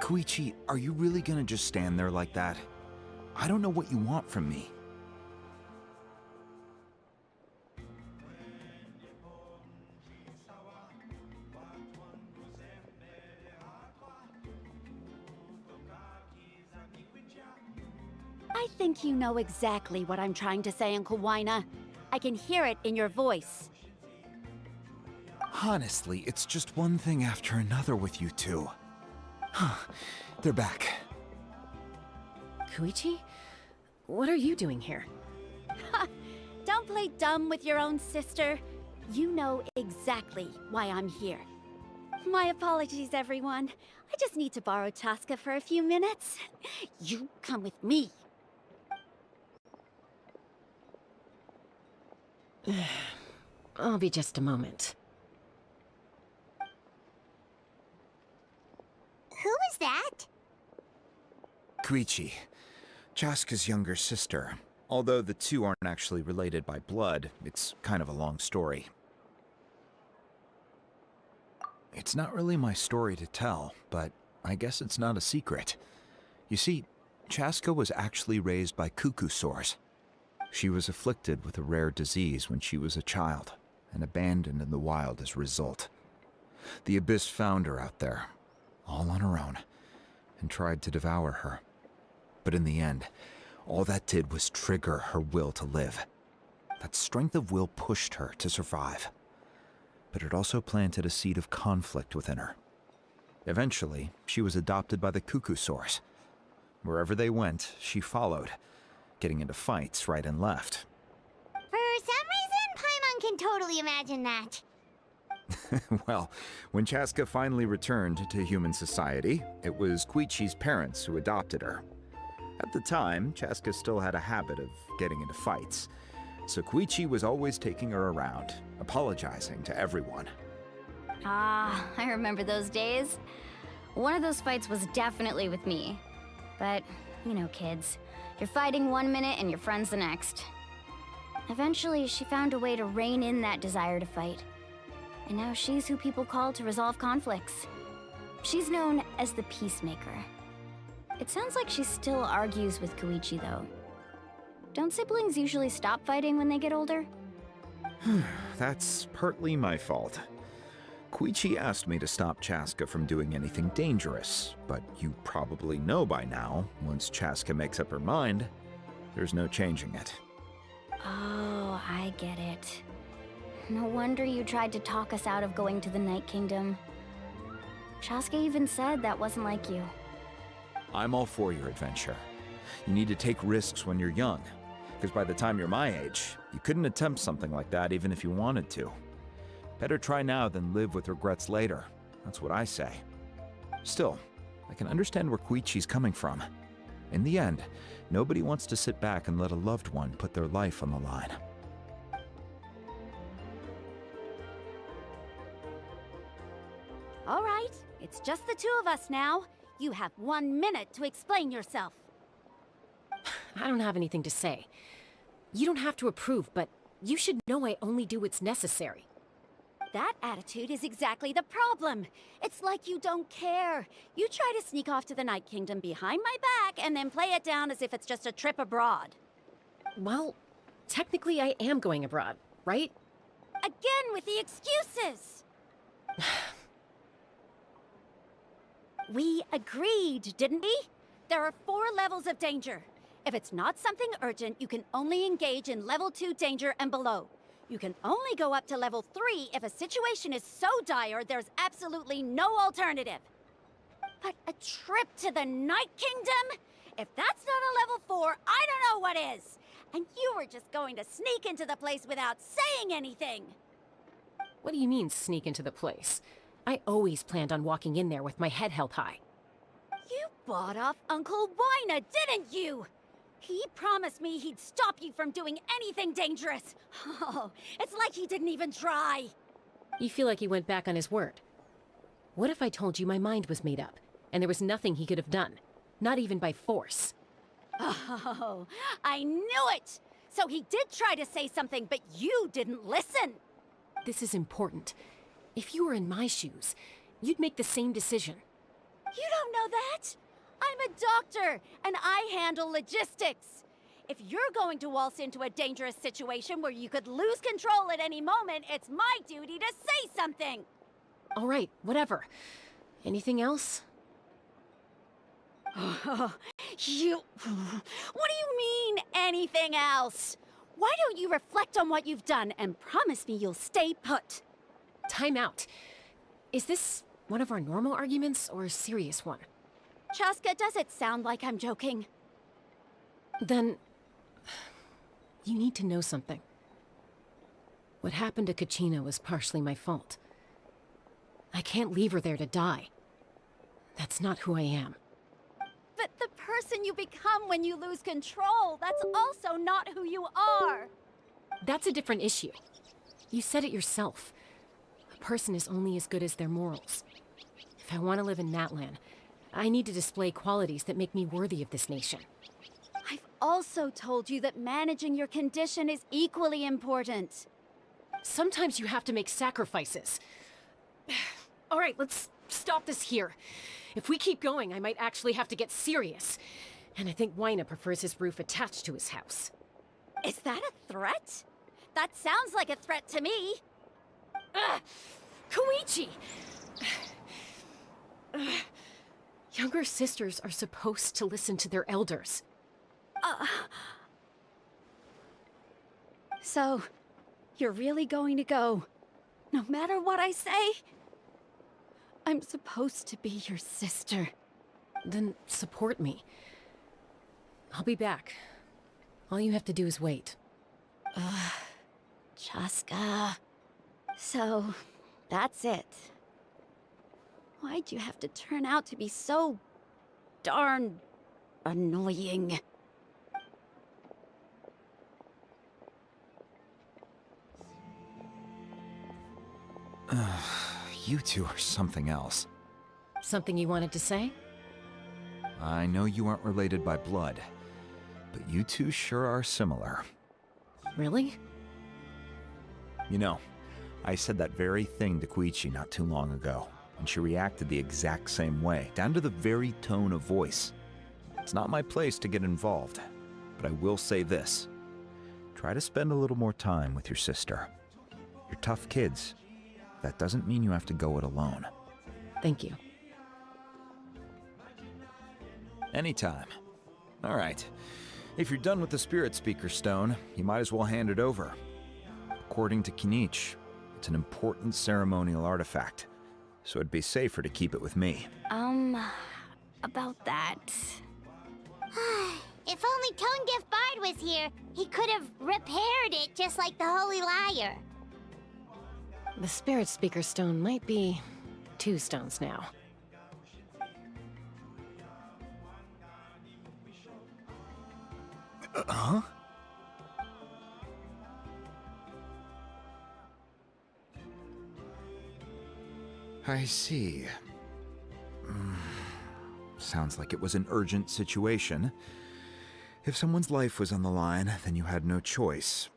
Koichi, are you really gonna just stand there like that? I don't know what you want from me. I think you know exactly what I'm trying to say, Uncle Wina. I can hear it in your voice. Honestly, it's just one thing after another with you two. They're back. Koichi? What are you doing here? Don't play dumb with your own sister. You know exactly why I'm here. My apologies, everyone. I just need to borrow Tosca for a few minutes. You come with me. I'll be just a moment. Who is that? Koichi, Chaska's younger sister. Although the two aren't actually related by blood, it's kind of a long story. It's not really my story to tell, but I guess it's not a secret. You see, Chaska was actually raised by cuckoo sores. She was afflicted with a rare disease when she was a child, and abandoned in the wild as a result. The Abyss found her out there, all on her own, and tried to devour her. But in the end, all that did was trigger her will to live. That strength of will pushed her to survive. But it also planted a seed of conflict within her. Eventually, she was adopted by the cuckoo sores. Wherever they went, she followed, getting into fights right and left. For some reason, Paimon can totally imagine that. Well, when Chaska finally returned to human society, it was Koichi's parents who adopted her. At the time, Chaska still had a habit of getting into fights, so Koichi was always taking her around, apologizing to everyone. Ah, I remember those days. One of those fights was definitely with me. But, you know kids, you're fighting one minute and your friend's the next. Eventually, she found a way to rein in that desire to fight. And now she's who people call to resolve conflicts. She's known as the Peacemaker. It sounds like she still argues with Koichi, though. Don't siblings usually stop fighting when they get older? That's partly my fault. Koichi asked me to stop Chaska from doing anything dangerous, but you probably know by now, once Chaska makes up her mind, there's no changing it. Oh, I get it. No wonder you tried to talk us out of going to the Night Kingdom. Chaska even said that wasn't like you. I'm all for your adventure. You need to take risks when you're young, because by the time you're my age, you couldn't attempt something like that even if you wanted to. Better try now than live with regrets later. That's what I say. Still, I can understand where Koichi's coming from. In the end, nobody wants to sit back and let a loved one put their life on the line. All right, it's just the two of us now. You have 1 minute to explain yourself. I don't have anything to say. You don't have to approve, but you should know I only do what's necessary. That attitude is exactly the problem. It's like you don't care. You try to sneak off to the Night Kingdom behind my back and then play it down as if it's just a trip abroad. Well, technically I am going abroad, right? Again with the excuses! We agreed, didn't we? There are 4 levels of danger. If it's not something urgent, you can only engage in level 2 danger and below. You can only go up to level 3 if a situation is so dire there's absolutely no alternative. But a trip to the Night Kingdom? If that's not a level 4, I don't know what is. And you were just going to sneak into the place without saying anything. What do you mean, sneak into the place? I always planned on walking in there with my head held high. You bought off Uncle Wina, didn't you? He promised me he'd stop you from doing anything dangerous. Oh, it's like he didn't even try. You feel like he went back on his word. What if I told you my mind was made up, and there was nothing he could have done? Not even by force. Oh, I knew it! So he did try to say something, but you didn't listen. This is important. If you were in my shoes, you'd make the same decision. You don't know that? I'm a doctor, and I handle logistics. If you're going to waltz into a dangerous situation where you could lose control at any moment, it's my duty to say something. All right, whatever. Anything else? You... What do you mean, anything else? Why don't you reflect on what you've done and promise me you'll stay put? Time out. Is this one of our normal arguments or a serious one? Chaska, does it sound like I'm joking? Then... you need to know something. What happened to Kachina was partially my fault. I can't leave her there to die. That's not who I am. But the person you become when you lose control, that's also not who you are. That's a different issue. You said it yourself. A person is only as good as their morals. If I want to live in Natalan, I need to display qualities that make me worthy of this nation. I've also told you that managing your condition is equally important. Sometimes you have to make sacrifices. All right, let's stop this here. If we keep going, I might actually have to get serious. And I think Wyna prefers his roof attached to his house. Is that a threat? That sounds like a threat to me. Koichi! Younger sisters are supposed to listen to their elders. So, you're really going to go, no matter what I say? I'm supposed to be your sister. Then support me. I'll be back. All you have to do is wait. Chaska. So, that's it. Why'd you have to turn out to be so darn annoying? You two are something else. Something you wanted to say? I know you aren't related by blood, but you two sure are similar. Really? You know, I said that very thing to Koichi not too long ago, and she reacted the exact same way, down to the very tone of voice. It's not my place to get involved, but I will say this. Try to spend a little more time with your sister. You're tough kids. That doesn't mean you have to go it alone. Thank you. Anytime. All right. If you're done with the Spirit Speaker Stone, you might as well hand it over. According to Kinich, it's an important ceremonial artifact, so it'd be safer to keep it with me. About that. If only Tone Gift Bard was here, he could have repaired it just like the Holy Liar. The Spirit Speaker Stone might be 2 stones now. Huh? I see. Sounds like it was an urgent situation. If someone's life was on the line, then you had no choice.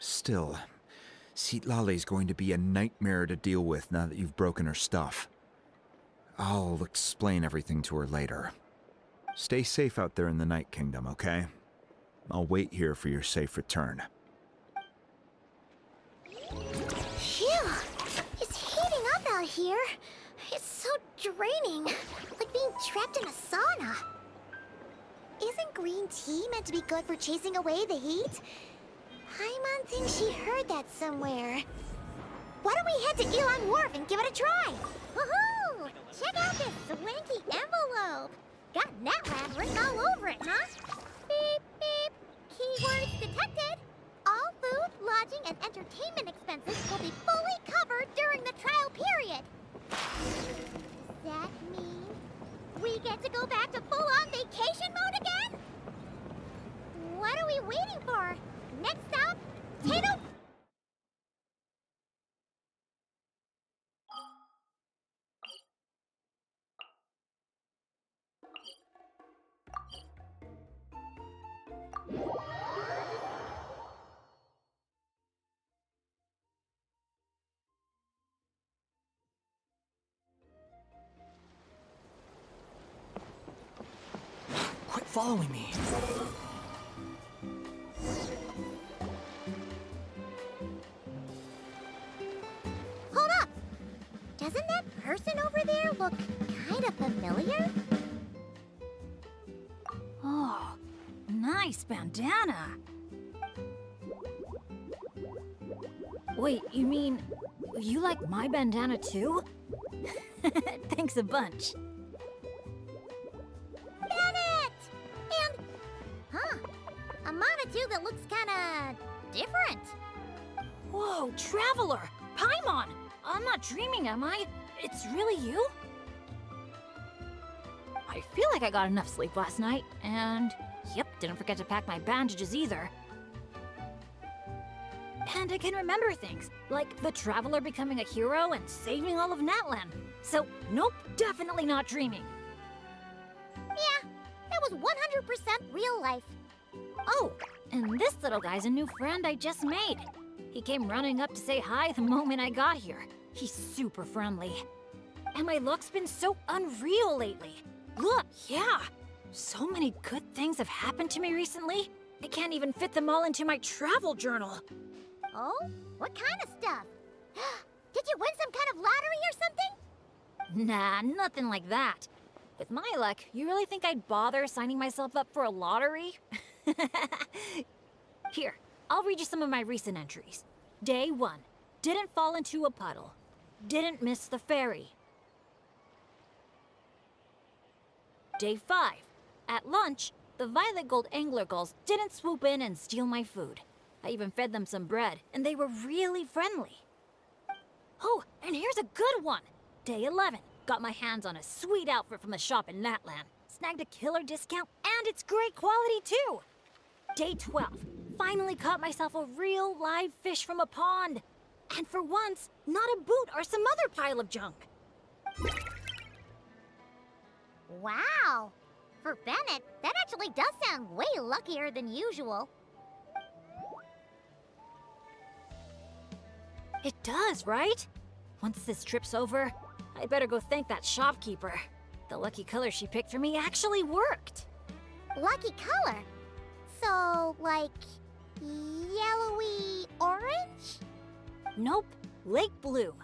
Still, Citlali's going to be a nightmare to deal with now that you've broken her stuff. I'll explain everything to her later. Stay safe out there in the Night Kingdom, okay? I'll wait here for your safe return. Phew! It's heating up out here. It's so draining. Like being trapped in a sauna. Isn't green tea meant to be good for chasing away the heat? Paimon thinks she heard that somewhere. Why don't we head to Elon Wharf and give it a try? Woohoo! Check out this swanky envelope. Got Natlan written all over it, huh? Beep, beep. Keywords detected. All food, lodging, and entertainment expenses will be fully covered during the trial period. Does that mean we get to go back to full-on vacation mode again? What are we waiting for? Next stop, Tato. Quit following me. Hold up! Doesn't that person over there look kind of familiar? Oh, nice bandana. Wait, you mean you like my bandana too? Thanks a bunch. Bennett! And, a monotube that looks kinda different. Whoa, Traveler! Paimon! I'm not dreaming, am I? It's really you? I feel like I got enough sleep last night, and yep, didn't forget to pack my bandages either. And I can remember things, like the Traveler becoming a hero and saving all of Natalan. So, nope, definitely not dreaming. Yeah, that was 100% real life. Oh, and this little guy's a new friend I just made. He came running up to say hi the moment I got here. He's super friendly. And my luck's been so unreal lately. Look, yeah, so many good things have happened to me recently. I can't even fit them all into my travel journal. Oh? What kind of stuff? Did you win some kind of lottery or something? Nah, nothing like that. With my luck, you really think I'd bother signing myself up for a lottery? Here, I'll read you some of my recent entries. Day 1. Didn't fall into a puddle. Didn't miss the ferry. Day 5. At lunch, the Violet Gold Angler Gulls didn't swoop in and steal my food. I even fed them some bread, and they were really friendly. Oh, and here's a good one! Day 11. Got my hands on a sweet outfit from the shop in Natlan. Snagged a killer discount, and it's great quality too! Day 12. Finally caught myself a real live fish from a pond. And for once, not a boot or some other pile of junk. Wow! For Bennett, that actually does sound way luckier than usual. It does, right? Once this trip's over, I'd better go thank that shopkeeper. The lucky color she picked for me actually worked. Lucky color? So, like, yellowy orange? Nope, lake blue.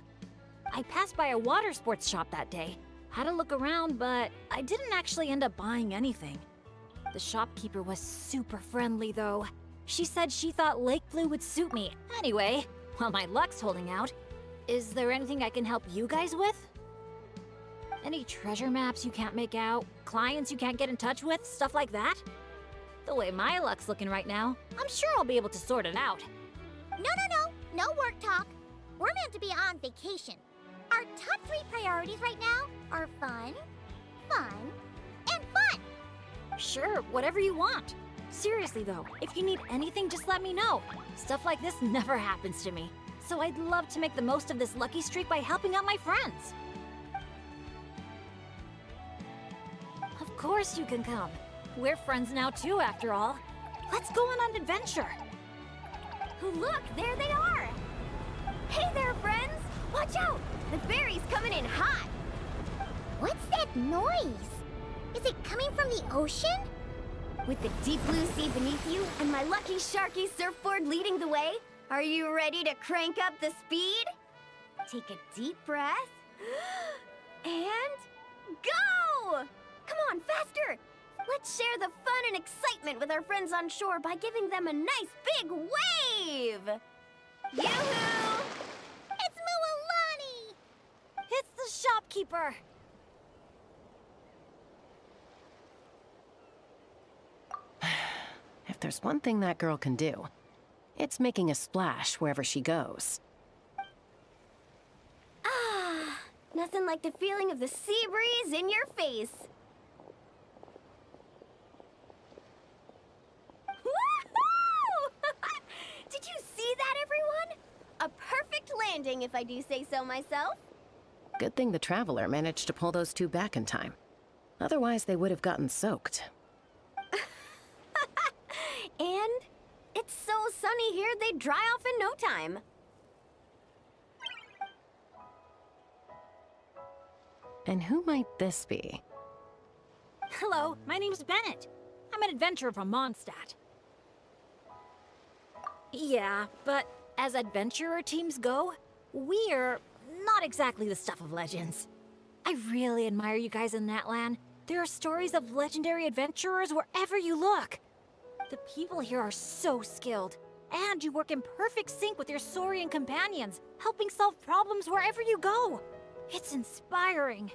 I passed by a water sports shop that day. Had a look around, but I didn't actually end up buying anything. The shopkeeper was super friendly, though. She said she thought lake blue would suit me. Anyway, while my luck's holding out, is there anything I can help you guys with? Any treasure maps you can't make out? Clients you can't get in touch with? Stuff like that? The way my luck's looking right now, I'm sure I'll be able to sort it out. No work talk. We're meant to be on vacation. Our top 3 priorities right now are fun, and fun. Sure, whatever you want. Seriously though, if you need anything, just let me know. Stuff like this never happens to me. So I'd love to make the most of this lucky streak by helping out my friends. Of course you can come. We're friends now too, after all. Let's go on an adventure. Look, there they are! Hey there, friends! Watch out! The ferry's coming in hot! What's that noise? Is it coming from the ocean? With the deep blue sea beneath you and my lucky Sharky surfboard leading the way, are you ready to crank up the speed? Take a deep breath. And go! Come on, faster! Let's share the fun and excitement with our friends on shore by giving them a nice big wave! Yoo-hoo! It's Mualani! It's the shopkeeper! If there's one thing that girl can do, it's making a splash wherever she goes. Ah, nothing like the feeling of the sea breeze in your face. Woohoo! Did you see that, everyone? A perfect landing, if I do say so myself. Good thing the Traveler managed to pull those 2 back in time. Otherwise, they would have gotten soaked. And it's so sunny here, they'd dry off in no time. And who might this be? Hello, my name's Bennett. I'm an adventurer from Mondstadt. Yeah, but as adventurer teams go, we're not exactly the stuff of legends. I really admire you guys in Natalan. There are stories of legendary adventurers wherever you look. The people here are so skilled, and you work in perfect sync with your Saurian companions, helping solve problems wherever you go. It's inspiring.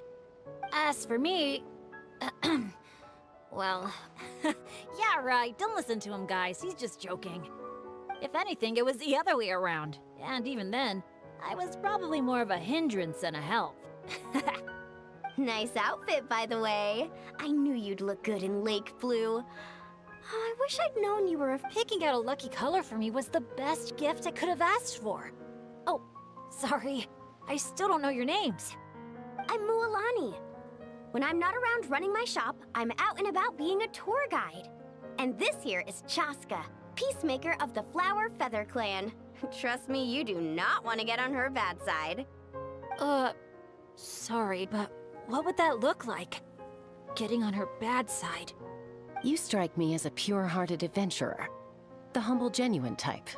As for me, well, yeah, right, don't listen to him, guys. He's just joking. If anything, it was the other way around. And even then, I was probably more of a hindrance than a help. Nice outfit, by the way. I knew you'd look good in lake blue. Oh, I wish I'd known you were a... Picking out a lucky color for me was the best gift I could have asked for. Oh, sorry. I still don't know your names. I'm Mualani. When I'm not around running my shop, I'm out and about being a tour guide. And this here is Chaska, peacemaker of the Flower Feather Clan. Trust me, you do not want to get on her bad side. Sorry, but what would that look like? Getting on her bad side. You strike me as a pure-hearted adventurer. The humble, genuine type.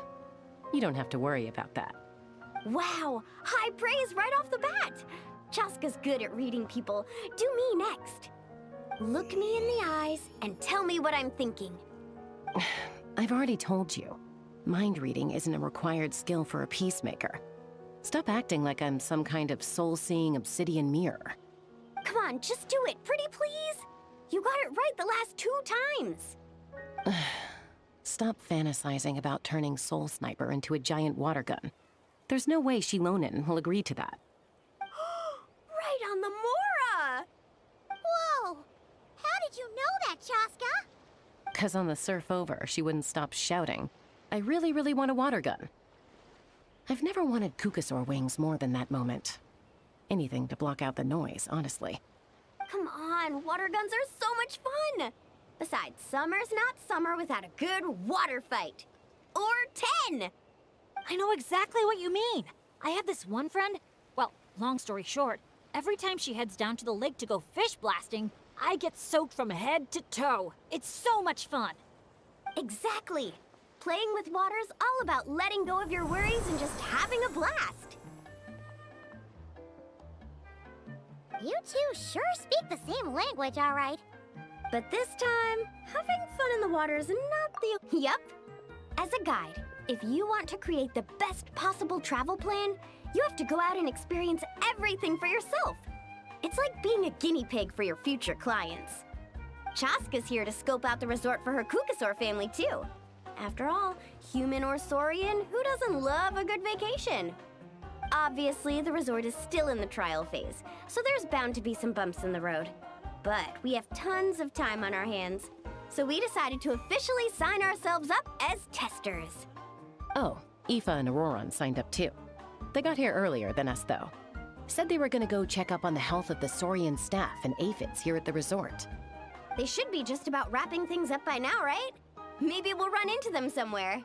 You don't have to worry about that. Wow, high praise right off the bat. Chaska's good at reading people. Do me next. Look me in the eyes and tell me what I'm thinking. I've already told you. Mind reading isn't a required skill for a peacemaker. Stop acting like I'm some kind of soul-seeing obsidian mirror. Come on, just do it, pretty please. You got it right the last 2 times. Stop fantasizing about turning Soul Sniper into a giant water gun. There's no way Shilonen will agree to that. Right on the Mora! Whoa! How did you know that, Chaska? 'Cause on the surf over, she wouldn't stop shouting, "I really, really want a water gun." I've never wanted Kukasaur wings more than that moment. Anything to block out the noise, honestly. Come on, water guns are so much fun! Besides, summer's not summer without a good water fight. Or 10! I know exactly what you mean. I have this one friend, well, long story short, every time she heads down to the lake to go fish blasting, I get soaked from head to toe. It's so much fun. Exactly. Playing with water's all about letting go of your worries and just having a blast. You two sure speak the same language, all right. But this time, having fun in the water is not the... Yup. As a guide, if you want to create the best possible travel plan, you have to go out and experience everything for yourself. It's like being a guinea pig for your future clients. Chaska's here to scope out the resort for her Kukasaur family, too. After all, human or Saurian, who doesn't love a good vacation? Obviously, the resort is still in the trial phase, so there's bound to be some bumps in the road. But we have tons of time on our hands, so we decided to officially sign ourselves up as testers. Oh, Aoife and Auroron signed up too. They got here earlier than us, though. Said they were gonna go check up on the health of the Saurian staff and aphids here at the resort. They should be just about wrapping things up by now, right? Maybe we'll run into them somewhere.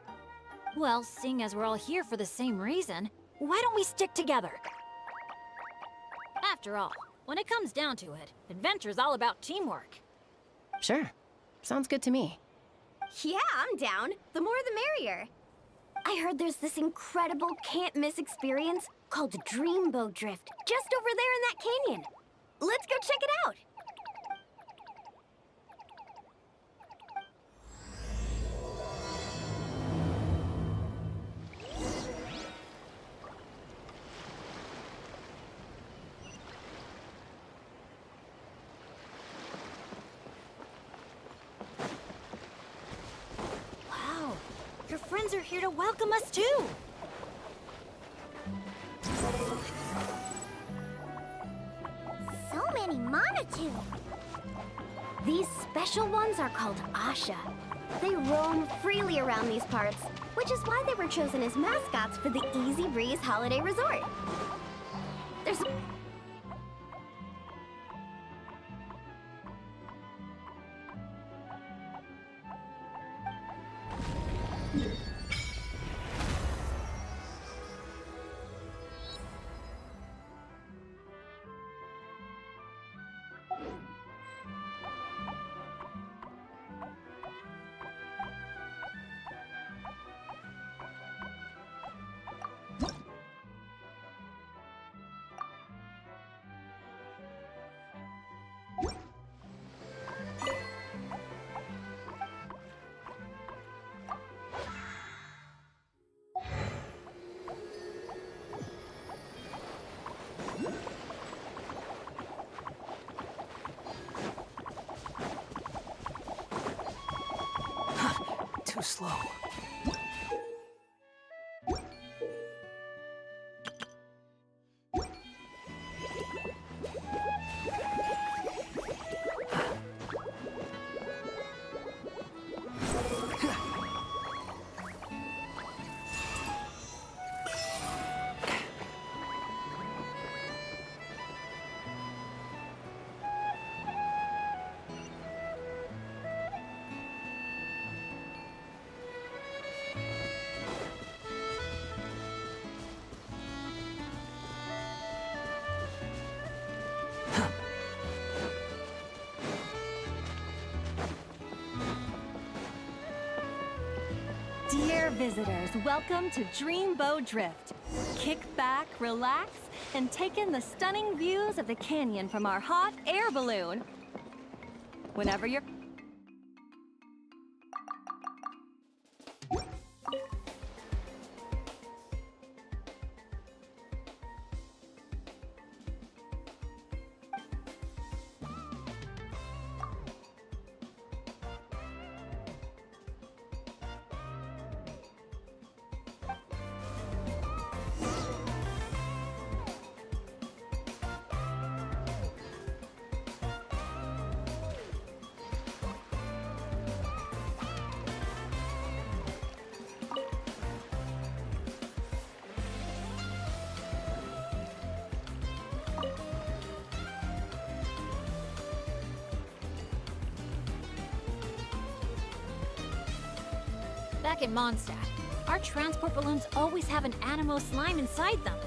Well, seeing as we're all here for the same reason, why don't we stick together? After all, when it comes down to it, adventure's all about teamwork. Sure. Sounds good to me. Yeah, I'm down. The more the merrier. I heard there's this incredible can't-miss experience called Dreamboat Drift just over there in that canyon. Let's go check it out. Wow, your friends are here to welcome us too. So many Monatu. These special ones are called Asha. They roam freely around these parts, which is why they were chosen as mascots for the Easy Breeze Holiday Resort. There's... too slow. Dear visitors, welcome to Dreamboat Drift. Kick back, relax, and take in the stunning views of the canyon from our hot air balloon. Whenever you're... Back in Mondstadt, our transport balloons always have an animo slime inside them.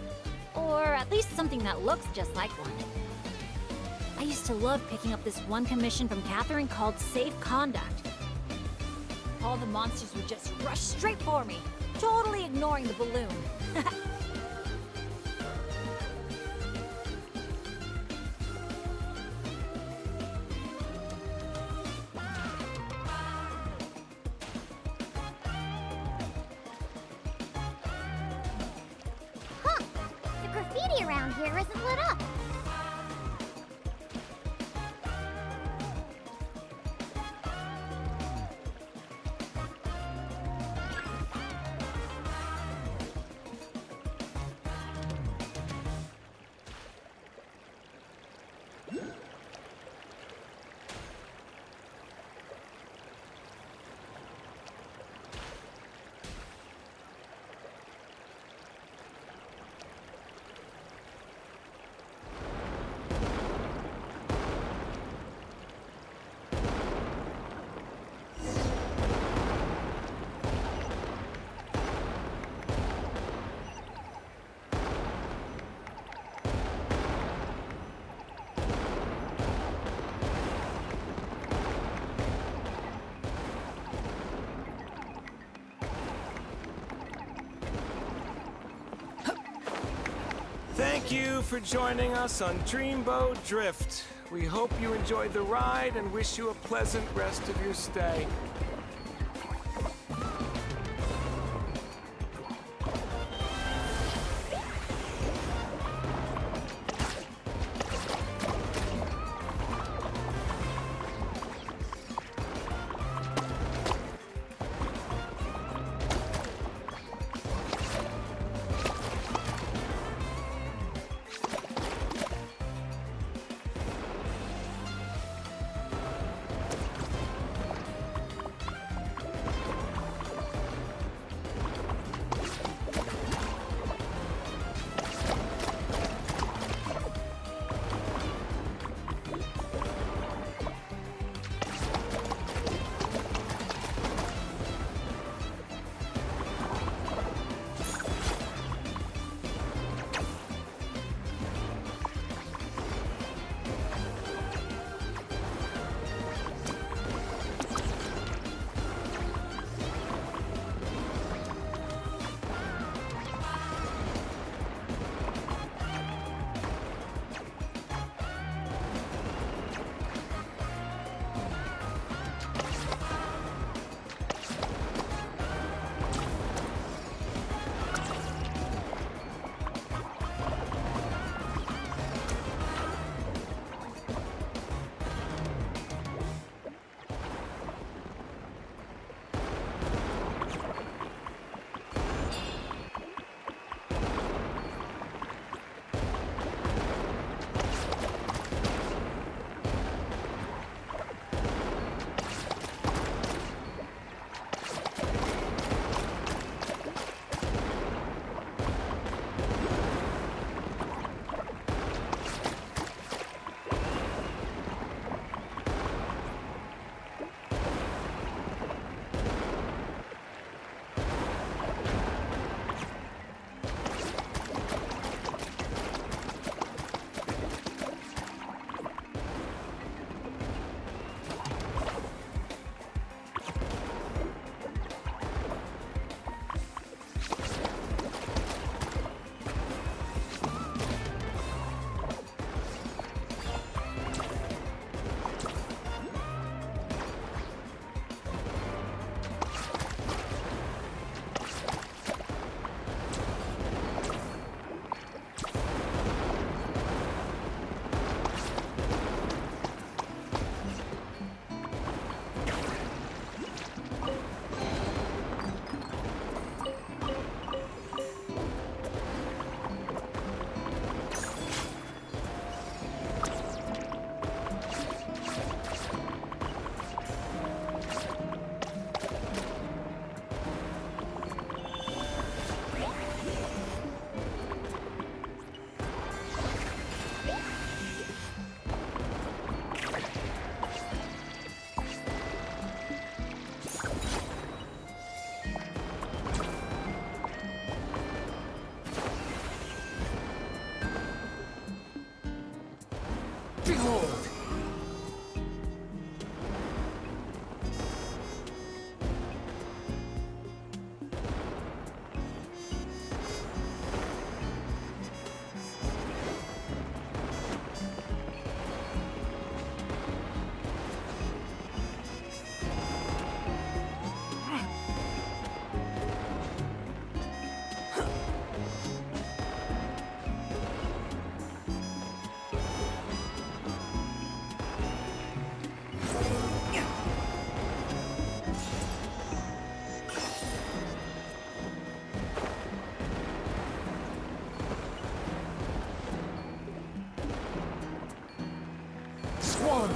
Or at least something that looks just like one. I used to love picking up this one commission from Catherine called Safe Conduct. All the monsters would just rush straight for me, totally ignoring the balloon. Huh. The graffiti around here isn't lit up. Thank you for joining us on Dreamboat Drift. We hope you enjoyed the ride and wish you a pleasant rest of your stay.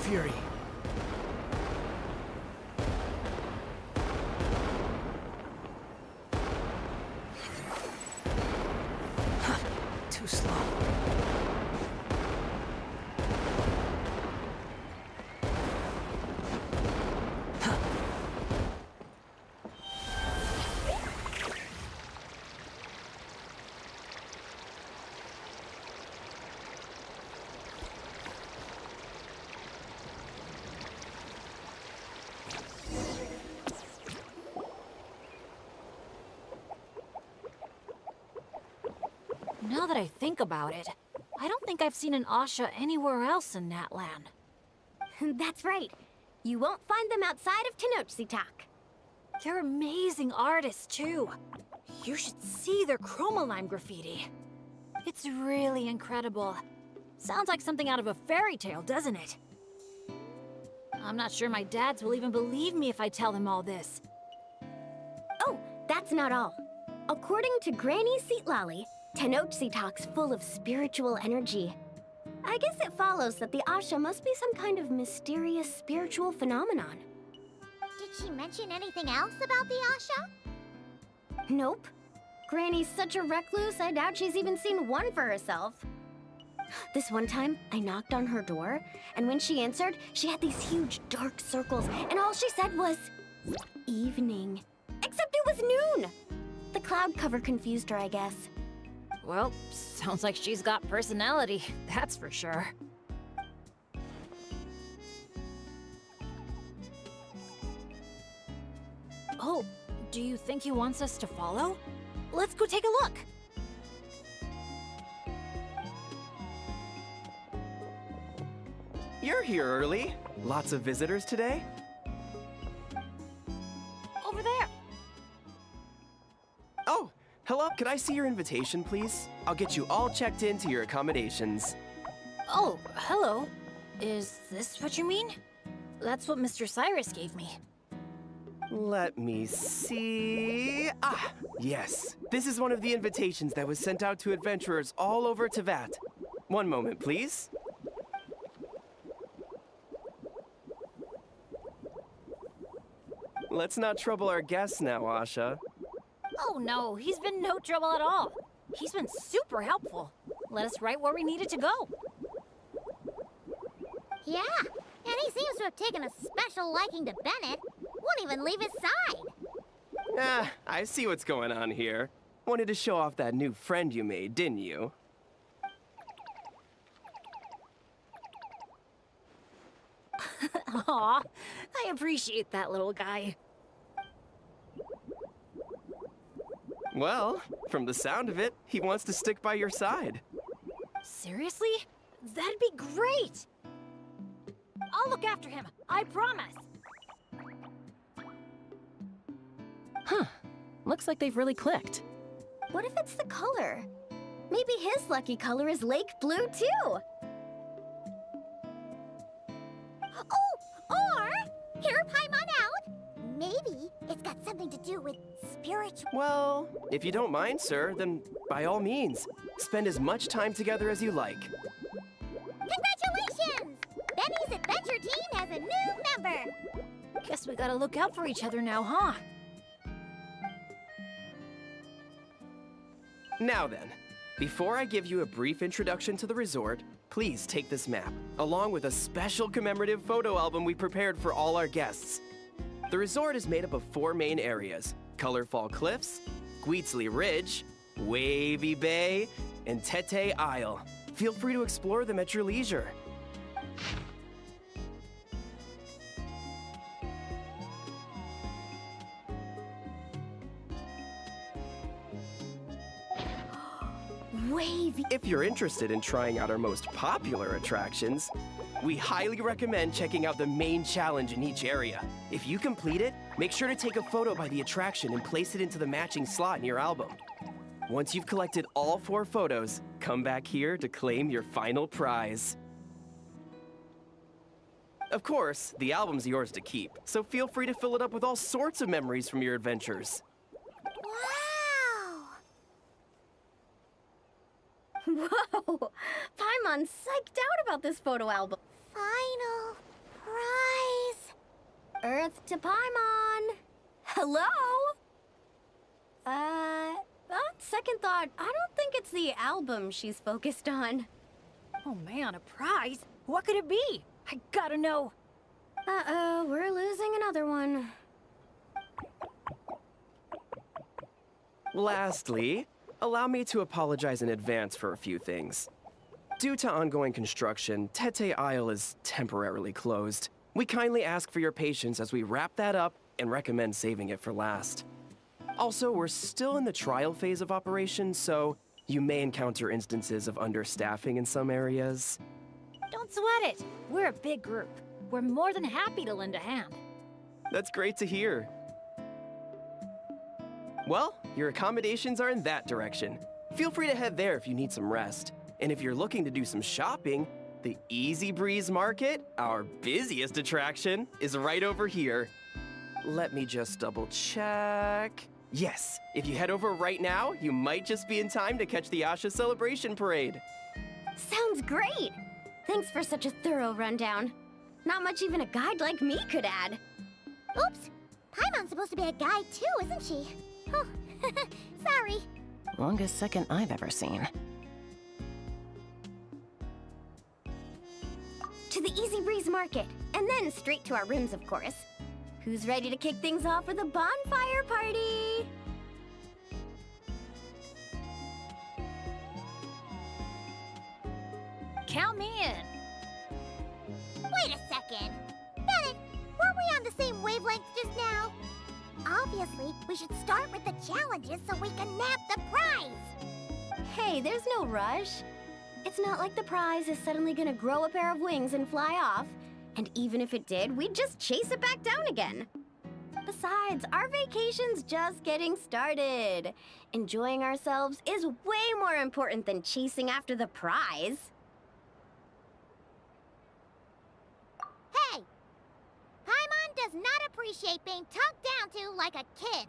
fury. Too slow. Now that I think about it, I don't think I've seen an Asha anywhere else in Natlan. That's right. You won't find them outside of Tenochtitlan. They're amazing artists, too. You should see their chromolime graffiti. It's really incredible. Sounds like something out of a fairy tale, doesn't it? I'm not sure my dads will even believe me if I tell them all this. Oh, that's not all. According to Granny Seatlolly, Tenochtitlan's full of spiritual energy. I guess it follows that the Asha must be some kind of mysterious spiritual phenomenon. Did she mention anything else about the Asha? Nope. Granny's such a recluse, I doubt she's even seen one for herself. This one time, I knocked on her door, and when she answered, she had these huge dark circles, and all she said was, evening. Except it was noon! The cloud cover confused her, I guess. Well, sounds like she's got personality, that's for sure. Oh, do you think he wants us to follow? Let's go take a look! You're here early. Lots of visitors today? Over there! Oh, hello. Could I see your invitation, please? I'll get you all checked into your accommodations. Oh, hello. Is this what you mean? That's what Mr. Cyrus gave me. Let me see. Ah, yes. This is one of the invitations that was sent out to adventurers all over Tevat. One moment, please. Let's not trouble our guests now, Asha. Oh no, he's been no trouble at all. He's been super helpful. Let us right where we needed to go. Yeah, and he seems to have taken a special liking to Bennett. Won't even leave his side. Ah, I see what's going on here. Wanted to show off that new friend you made, didn't you? Aw, I appreciate that little guy. Well, from the sound of it, he wants to stick by your side. Seriously? That'd be great! I'll look after him, I promise! Huh. Looks like they've really clicked. What if it's the color? Maybe his lucky color is lake blue, too! Oh, or hear Paimon out. Maybe it's got something to do with spiritual. Well, if you don't mind, sir, then by all means, spend as much time together as you like. Congratulations! Benny's adventure team has a new member. Guess we gotta look out for each other now, huh? Now then, before I give you a brief introduction to the resort, please take this map, along with a special commemorative photo album we prepared for all our guests. The resort is made up of 4 main areas: Colorful Cliffs, Gweetsley Ridge, Wavy Bay, and Tete Isle. Feel free to explore them at your leisure. Wavy. If you're interested in trying out our most popular attractions, we highly recommend checking out the main challenge in each area. If you complete it, make sure to take a photo by the attraction and place it into the matching slot in your album. Once you've collected all 4 photos, come back here to claim your final prize. Of course, the album's yours to keep, so feel free to fill it up with all sorts of memories from your adventures. Whoa! Paimon's psyched out about this photo album. Final Surprise! Earth to Paimon! Hello? On second thought, I don't think it's the album she's focused on. Oh man, a prize? What could it be? I gotta know. Uh-oh, we're losing another one. Lastly, allow me to apologize in advance for a few things. Due to ongoing construction, Tete Isle is temporarily closed. We kindly ask for your patience as we wrap that up and recommend saving it for last. Also, we're still in the trial phase of operation, so you may encounter instances of understaffing in some areas. Don't sweat it. We're a big group. We're more than happy to lend a hand. That's great to hear. Well, your accommodations are in that direction. Feel free to head there if you need some rest. And if you're looking to do some shopping, the Easy Breeze Market, our busiest attraction, is right over here. Let me just double check. Yes, if you head over right now, you might just be in time to catch the Asha Celebration Parade. Sounds great! Thanks for such a thorough rundown. Not much even a guide like me could add. Oops! Paimon's supposed to be a guide too, isn't she? Oh, sorry. Longest second I've ever seen. To the Easy Breeze Market, and then straight to our rooms, of course. Who's ready to kick things off with a bonfire party? Count me in. Wait a second. Bennett, weren't we on the same wavelength just now? Obviously, we should start with the challenges so we can nab the prize. Hey, there's no rush. It's not like the prize is suddenly gonna grow a pair of wings and fly off. And even if it did, we'd just chase it back down again. Besides, our vacation's just getting started. Enjoying ourselves is way more important than chasing after the prize. Hey! Paimon does not appreciate being talked down to like a kid.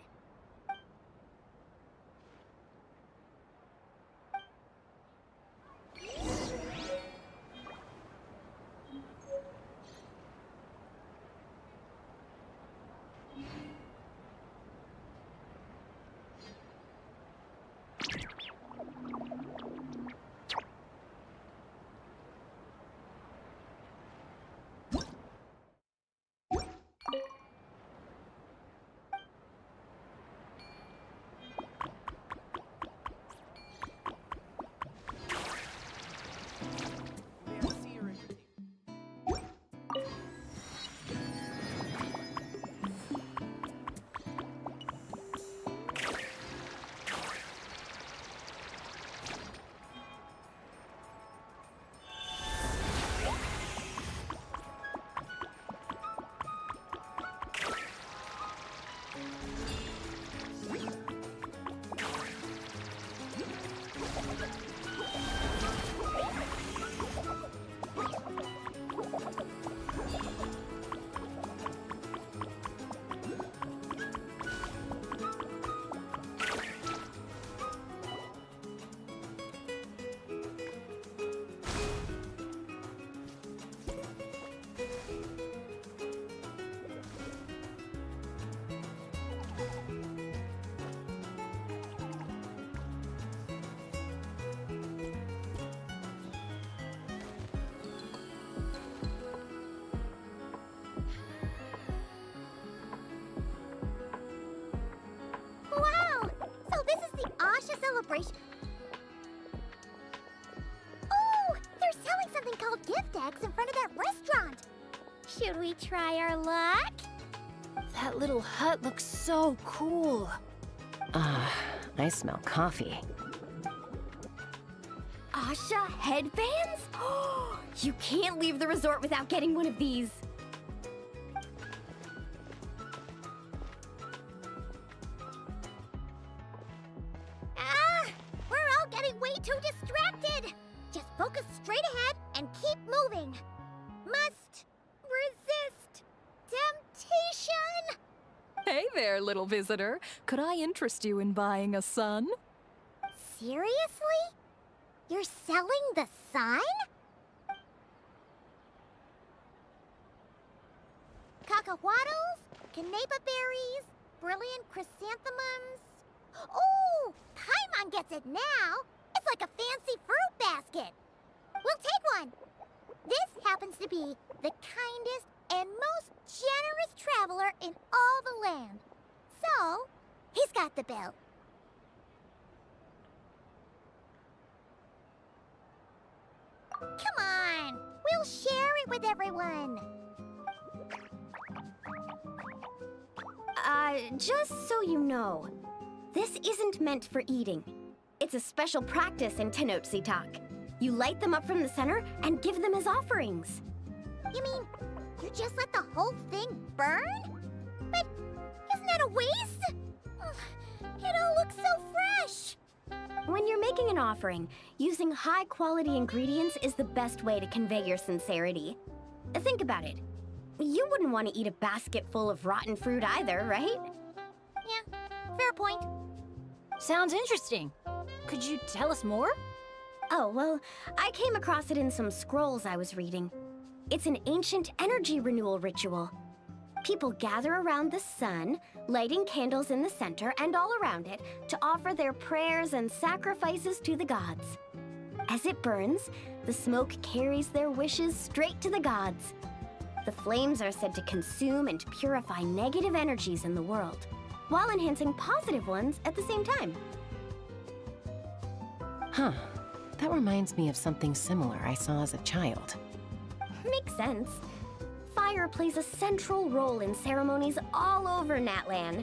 Wow! So this is the Asha celebration. Oh! They're selling something called gift eggs in front of that restaurant. Should we try our luck? That little hut looks so cool. I smell coffee. Asha headbands? You can't leave the resort without getting one of these. Ah! We're all getting way too distracted! Just focus straight ahead and keep moving. Must resist temptation! Hey there, little visitor. Could I interest you in buying a sun? Seriously? You're selling the sign? cacahuatls, canepa berries, brilliant chrysanthemums. Oh, Paimon gets it now. It's like a fancy fruit basket. We'll take one. This happens to be the kindest and most generous traveler in all the land. So, he's got the bill. Come on, we'll share it with everyone. Just so you know, this isn't meant for eating. It's a special practice in Tenochtitlan. You light them up from the center and give them as offerings. You mean, you just let the whole thing burn? But isn't that a waste? Ugh, it all looks so fresh. When you're making an offering, using high-quality ingredients is the best way to convey your sincerity. Think about it. You wouldn't want to eat a basket full of rotten fruit either, right? Yeah, fair point. Sounds interesting. Could you tell us more? Oh, well, I came across it in some scrolls I was reading. It's an ancient energy renewal ritual. People gather around the sun, lighting candles in the center and all around it to offer their prayers and sacrifices to the gods. As it burns, the smoke carries their wishes straight to the gods. The flames are said to consume and purify negative energies in the world, while enhancing positive ones at the same time. Huh. That reminds me of something similar I saw as a child. Makes sense. Fire plays a central role in ceremonies all over Natlan.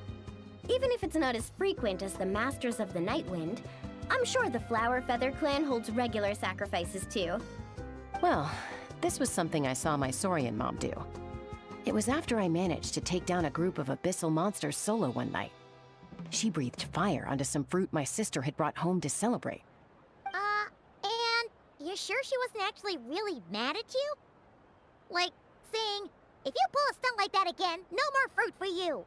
Even if it's not as frequent as the Masters of the Night Wind, I'm sure the Flower Feather clan holds regular sacrifices too. Well, this was something I saw my Saurian mom do. It was after I managed to take down a group of abyssal monsters solo one night. She breathed fire onto some fruit my sister had brought home to celebrate. And you sure she wasn't actually really mad at you? Like, saying, if you pull a stunt like that again, no more fruit for you.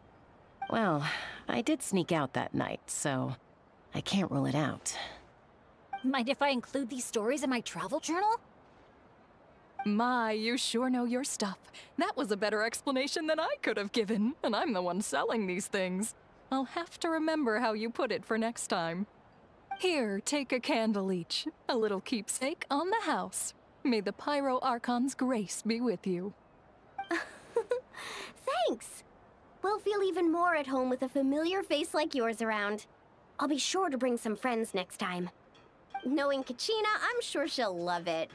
Well, I did sneak out that night, so I can't rule it out. Mind if I include these stories in my travel journal? My, you sure know your stuff. That was a better explanation than I could have given, and I'm the one selling these things. I'll have to remember how you put it for next time. Here, take a candle each, a little keepsake on the house. May the Pyro Archon's grace be with you. Thanks! We'll feel even more at home with a familiar face like yours around. I'll be sure to bring some friends next time. Knowing Kachina, I'm sure she'll love it.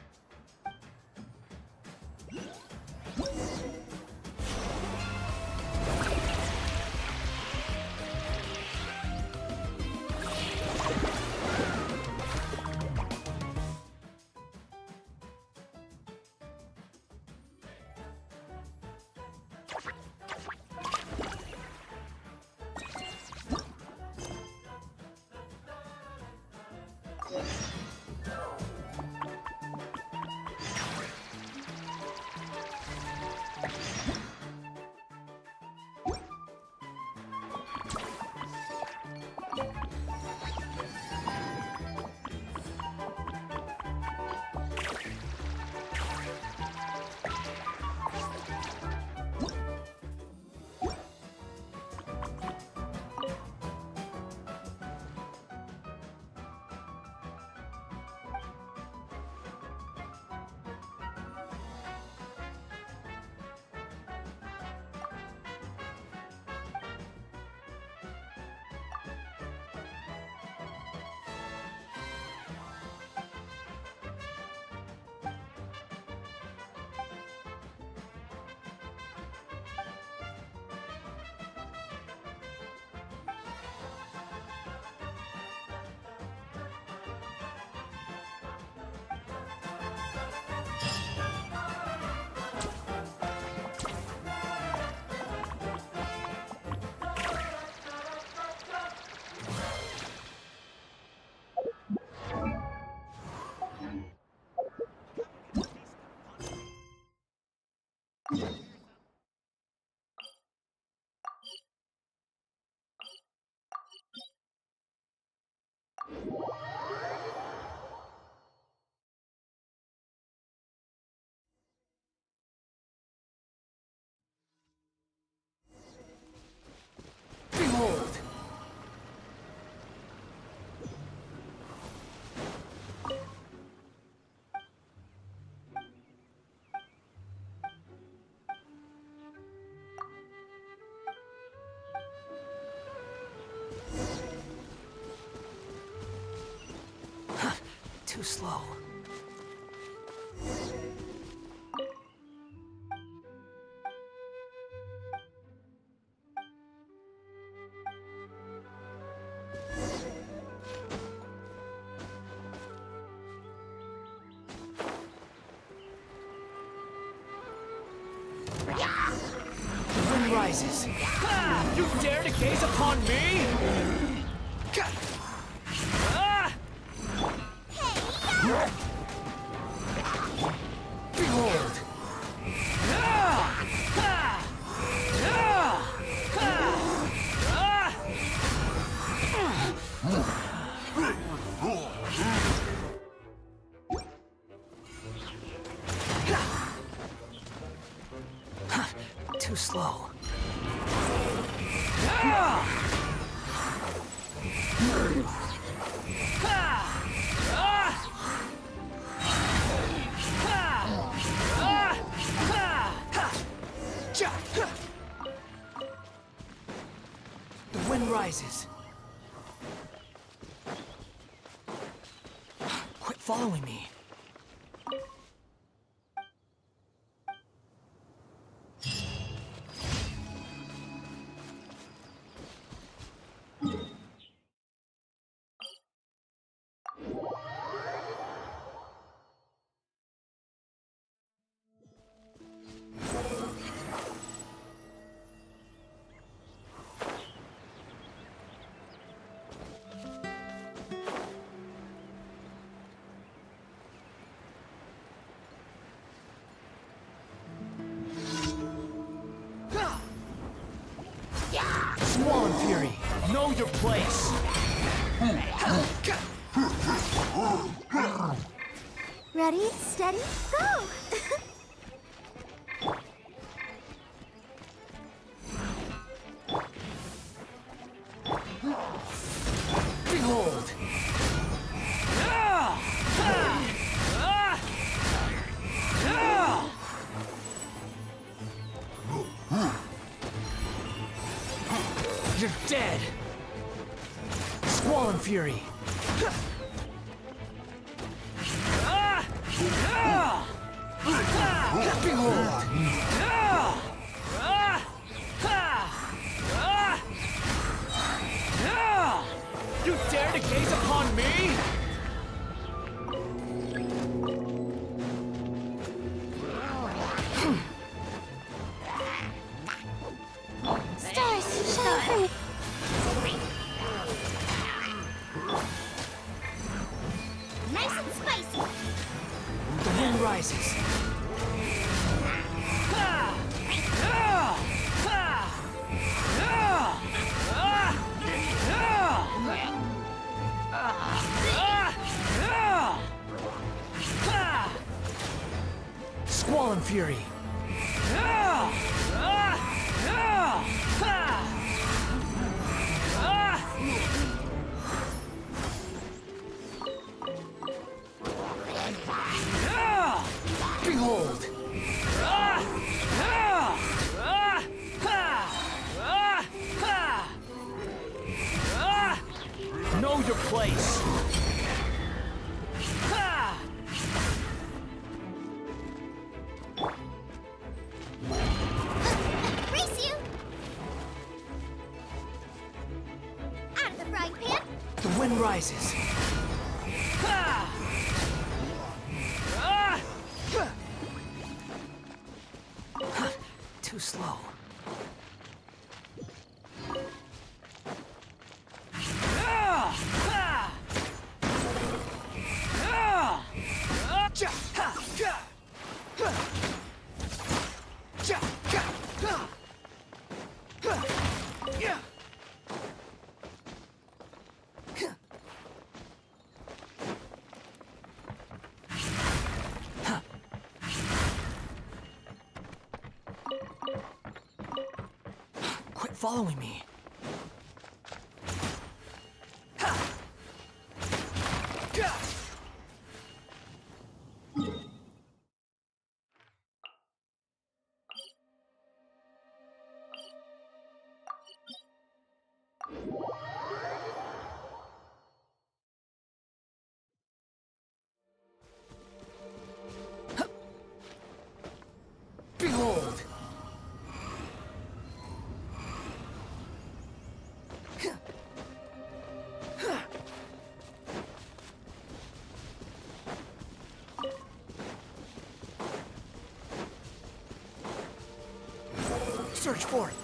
Too slow. The wind rises. Ah! You dare to gaze upon me? Ah! Behold! Ah! Ah! Ah! Ah! Ah! Too slow. The wind rises. Quit following me. Swan Fury, know your place. Ready, steady, go! Behold! You're dead! Squall and Fury! Behold! You dare to gaze upon me? Stars, shine for me. Nice and spicy. The wind rises. Squall and Fury. Behold! Know your place! Race you! Out of the frying pan! The wind rises. Too slow. Quit following me. Search for it.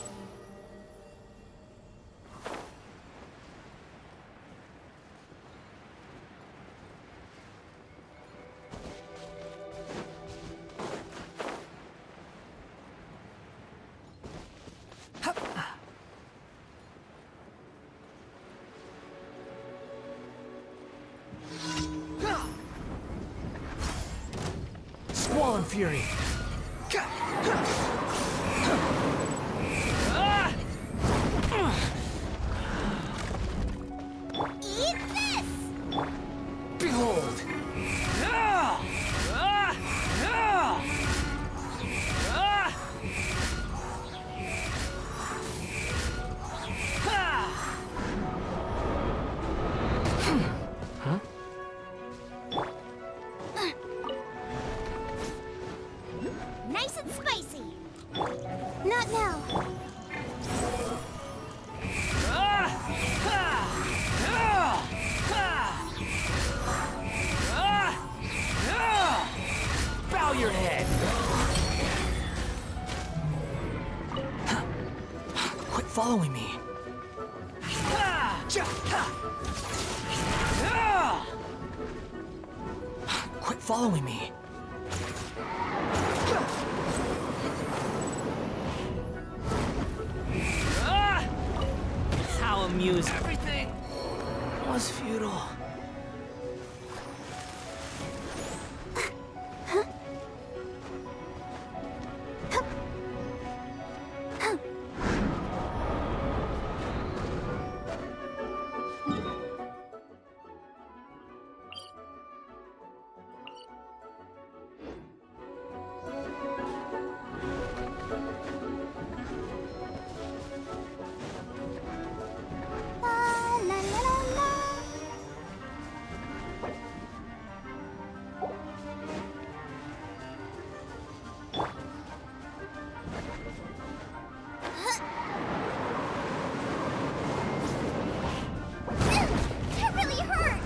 Squall and Fury. Eat this! Behold! Nice and spicy. Not now. Bow your head! Quit following me. Quit following me. How amusing. Everything was futile. La la la la la. That really hurt!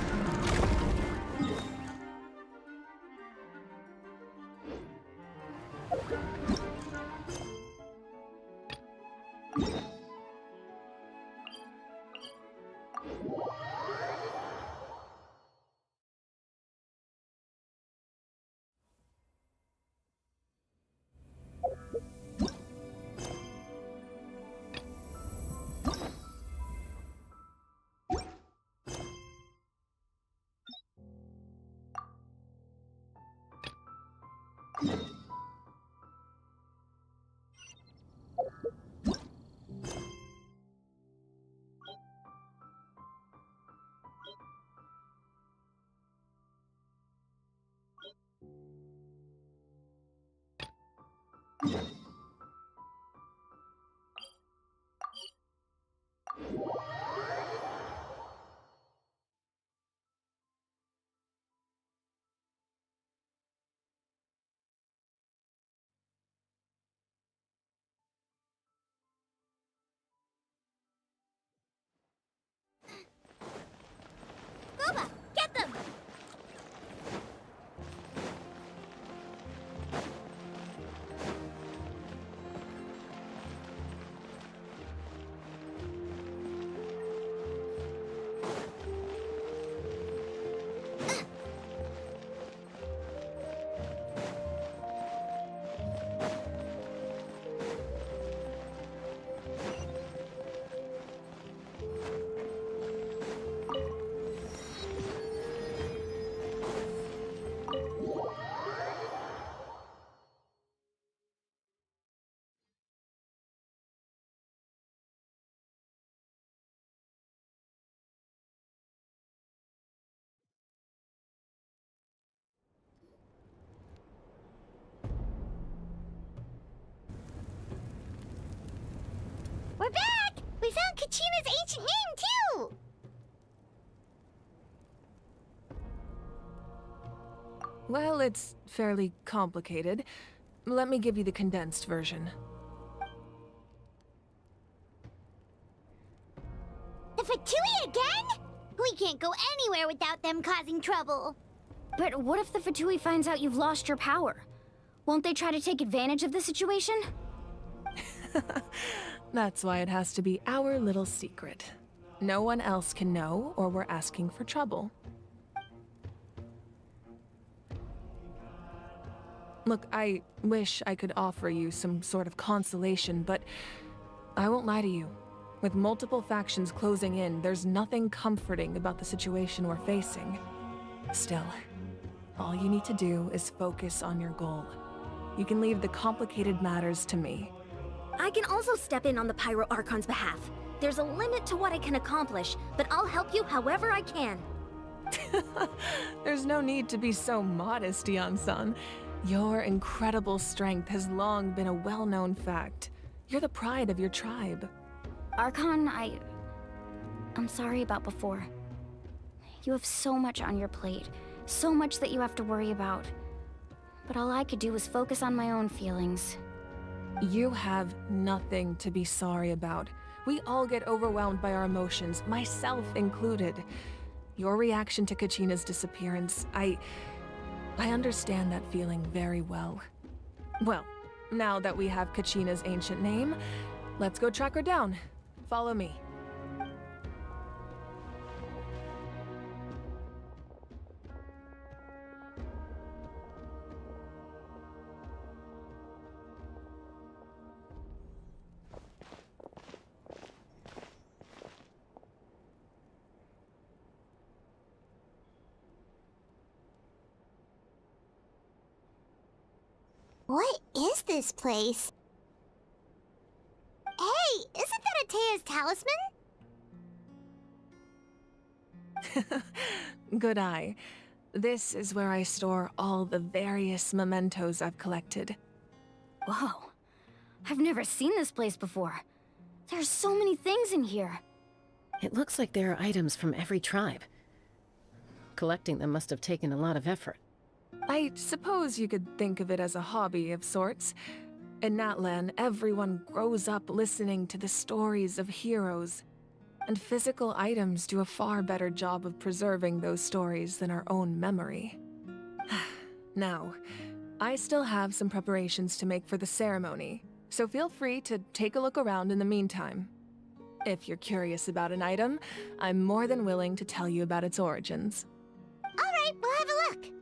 Boba, get them! We're back! We found Kachina's ancient name, too! Well, it's fairly complicated. Let me give you the condensed version. The Fatui again? We can't go anywhere without them causing trouble. But what if the Fatui finds out you've lost your power? Won't they try to take advantage of the situation? That's why it has to be our little secret. No one else can know, or we're asking for trouble. Look, I wish I could offer you some sort of consolation, but I won't lie to you. With multiple factions closing in, there's nothing comforting about the situation we're facing. Still, all you need to do is focus on your goal. You can leave the complicated matters to me. I can also step in on the Pyro Archon's behalf. There's a limit to what I can accomplish, but I'll help you however I can. There's no need to be so modest, Dion-san. Your incredible strength has long been a well-known fact. You're the pride of your tribe. Archon, I'm sorry about before. You have so much on your plate, so much that you have to worry about. But all I could do was focus on my own feelings. You have nothing to be sorry about. We all get overwhelmed by our emotions, myself included. Your reaction to Kachina's disappearance, I understand that feeling very well. Well, now that we have Kachina's ancient name, let's go track her down. Follow me. What is this place? Hey, isn't that Atea's talisman? Good eye. This is where I store all the various mementos I've collected. Whoa. I've never seen this place before. There's so many things in here. It looks like there are items from every tribe. Collecting them must have taken a lot of effort. I suppose you could think of it as a hobby of sorts. In Natalan, everyone grows up listening to the stories of heroes, and physical items do a far better job of preserving those stories than our own memory. Now, I still have some preparations to make for the ceremony, so feel free to take a look around in the meantime. If you're curious about an item, I'm more than willing to tell you about its origins. All right, we'll have a look.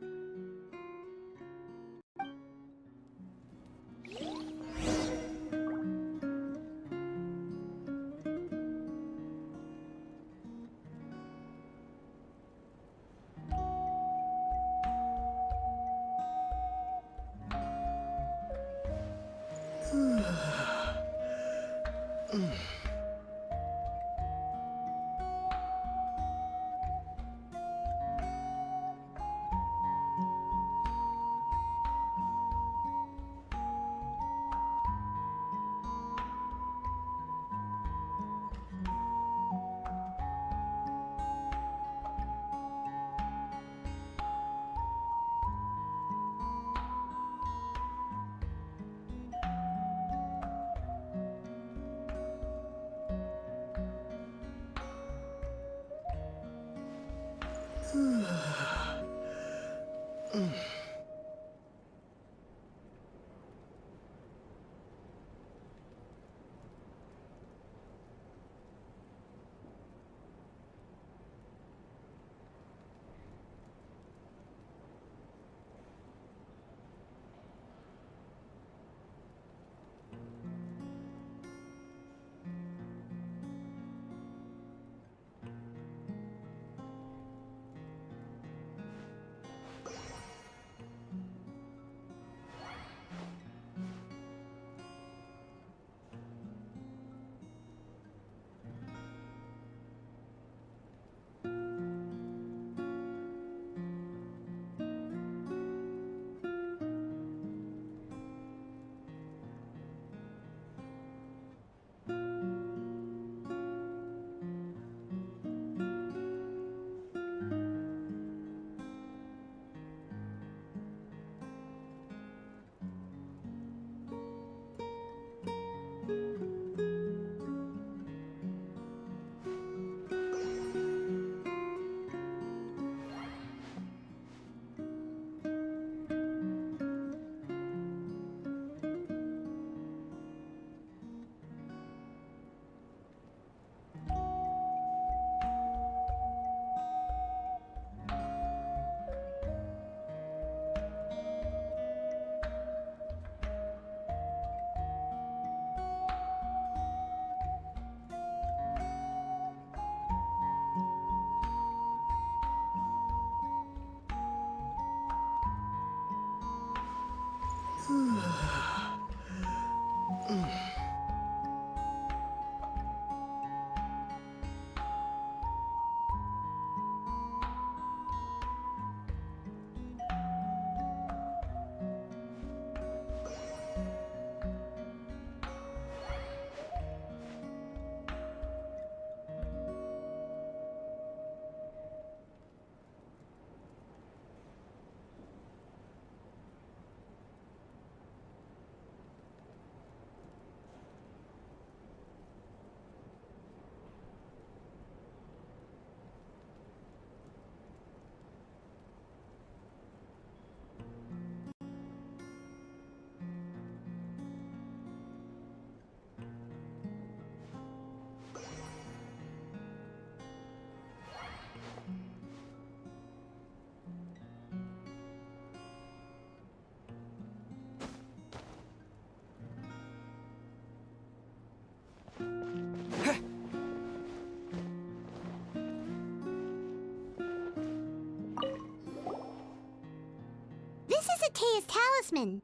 Atea's talisman?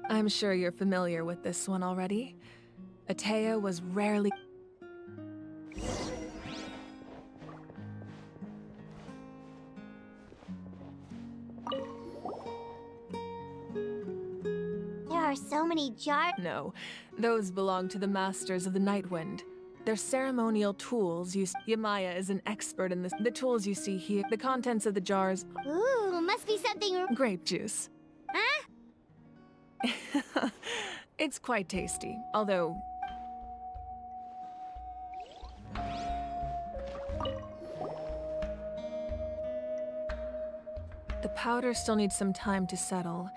I'm sure you're familiar with this one already. Atea was rarely... There are so many jars. No, those belong to the Masters of the Nightwind. They're ceremonial tools used. Yamaya is an expert in this. The tools you see here, the contents of the jars. Ooh, must be something. Grape juice. Huh? It's quite tasty, although... The powder still needs some time to settle,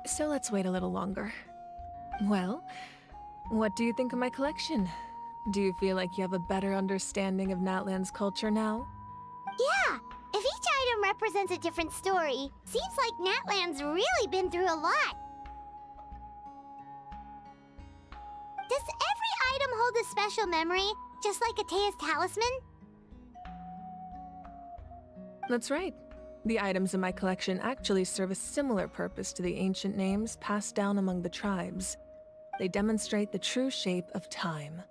so let's wait a little longer. Well, what do you think of my collection? Do you feel like you have a better understanding of Natlan's culture now? Yeah, if each item represents a different story, seems like Natlan's really been through a lot. Does every item hold a special memory, just like Atea's talisman? That's right. The items in my collection actually serve a similar purpose to the ancient names passed down among the tribes. They demonstrate the true shape of time.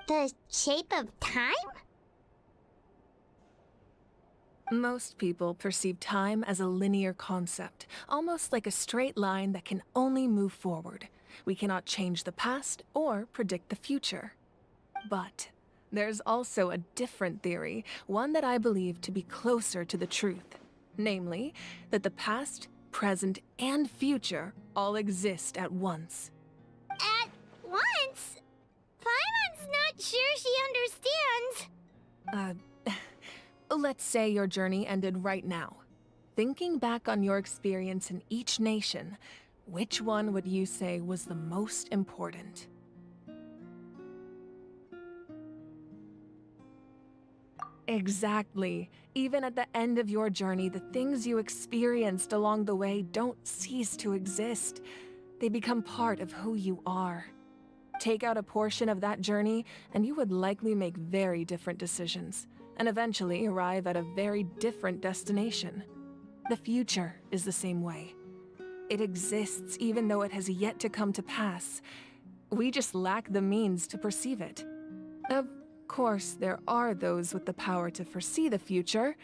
The shape of time? Most people perceive time as a linear concept, almost like a straight line that can only move forward. We cannot change the past or predict the future. But there's also a different theory, one that I believe to be closer to the truth. Namely, that the past, present, and future all exist at once. At once? Paimon's not sure she understands. Let's say your journey ended right now. Thinking back on your experience in each nation, which one would you say was the most important? Exactly. Even at the end of your journey, the things you experienced along the way don't cease to exist. They become part of who you are. Take out a portion of that journey, and you would likely make very different decisions, and eventually arrive at a very different destination. The future is the same way. It exists even though it has yet to come to pass. We just lack the means to perceive it. Of course, there are those with the power to foresee the future.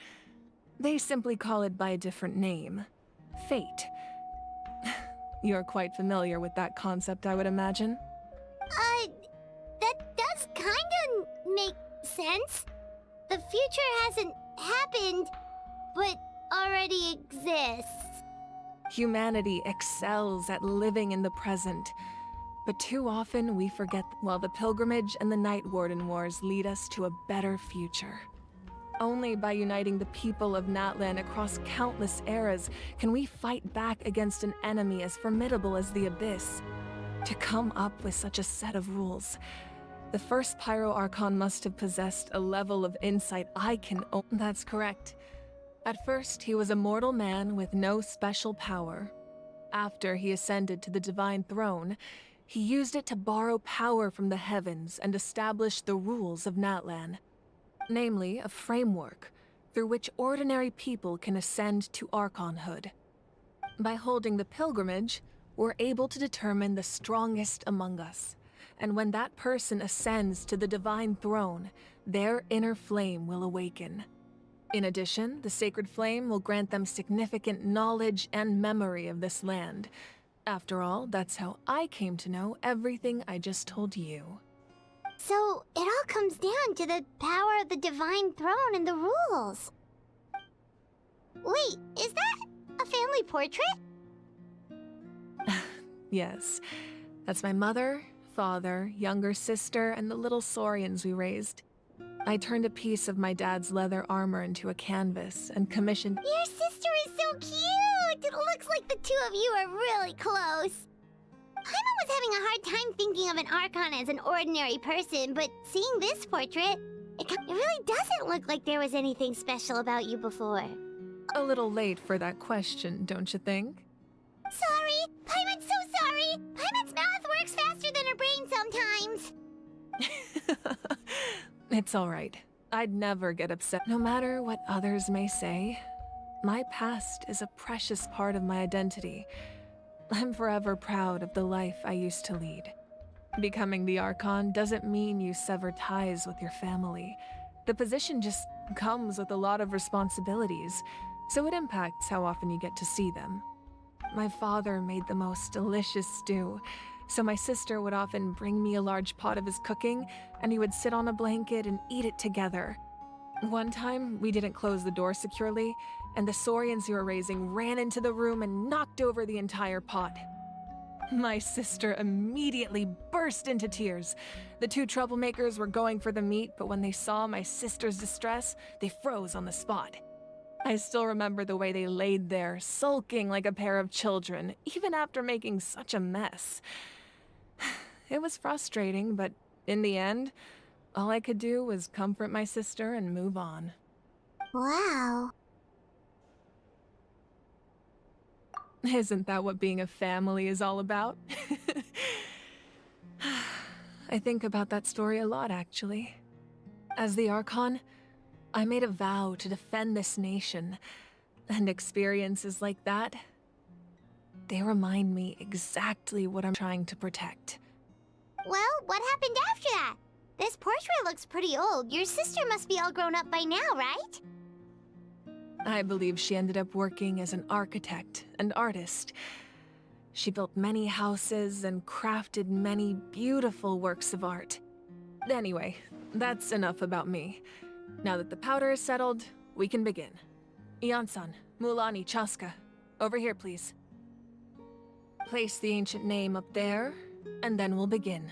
They simply call it by a different name. Fate. You're quite familiar with that concept, I would imagine. That does kinda make sense. The future hasn't happened, but already exists. Humanity excels at living in the present, but too often we forget while the pilgrimage and the Night Warden Wars lead us to a better future. Only by uniting the people of Natlan across countless eras can we fight back against an enemy as formidable as the Abyss. To come up with such a set of rules, the first Pyro Archon must have possessed a level of insight I can own. That's correct. At first, he was a mortal man with no special power. After he ascended to the Divine Throne, he used it to borrow power from the heavens and establish the rules of Natlan. Namely, a framework through which ordinary people can ascend to Archonhood. By holding the pilgrimage, we're able to determine the strongest among us. And when that person ascends to the Divine Throne, their inner flame will awaken. In addition, the sacred flame will grant them significant knowledge and memory of this land. After all, that's how I came to know everything I just told you. So, it all comes down to the power of the Divine Throne and the rules. Wait, is that a family portrait? Yes, that's my mother, father, younger sister, and the little saurians we raised. I turned a piece of my dad's leather armor into a canvas and commissioned— Your sister is so cute! It looks like the two of you are really close. Paimon was having a hard time thinking of an Archon as an ordinary person, but seeing this portrait, it really doesn't look like there was anything special about you before. A little late for that question, don't you think? Sorry! Paimon's so sorry! Paimon's mouth works faster than her brain sometimes! It's all right. I'd never get upset, no matter what others may say. My past is a precious part of my identity. I'm forever proud of the life I used to lead. Becoming the Archon doesn't mean you sever ties with your family. The position just comes with a lot of responsibilities, so it impacts how often you get to see them. My father made the most delicious stew, so my sister would often bring me a large pot of his cooking, and we would sit on a blanket and eat it together. One time, we didn't close the door securely, and the Saurians we were raising ran into the room and knocked over the entire pot. My sister immediately burst into tears. The two troublemakers were going for the meat, but when they saw my sister's distress, they froze on the spot. I still remember the way they laid there, sulking like a pair of children, even after making such a mess. It was frustrating, but in the end, all I could do was comfort my sister and move on. Wow. Isn't that what being a family is all about? I think about that story a lot, actually. As the Archon, I made a vow to defend this nation, and experiences like that, they remind me exactly what I'm trying to protect. Well, what happened after that? This portrait looks pretty old. Your sister must be all grown up by now, right? I believe she ended up working as an architect and artist. She built many houses and crafted many beautiful works of art. Anyway, that's enough about me. Now that the powder is settled, we can begin. Ian-san, Mulani, Chaska, over here, please. Place the ancient name up there, and then we'll begin.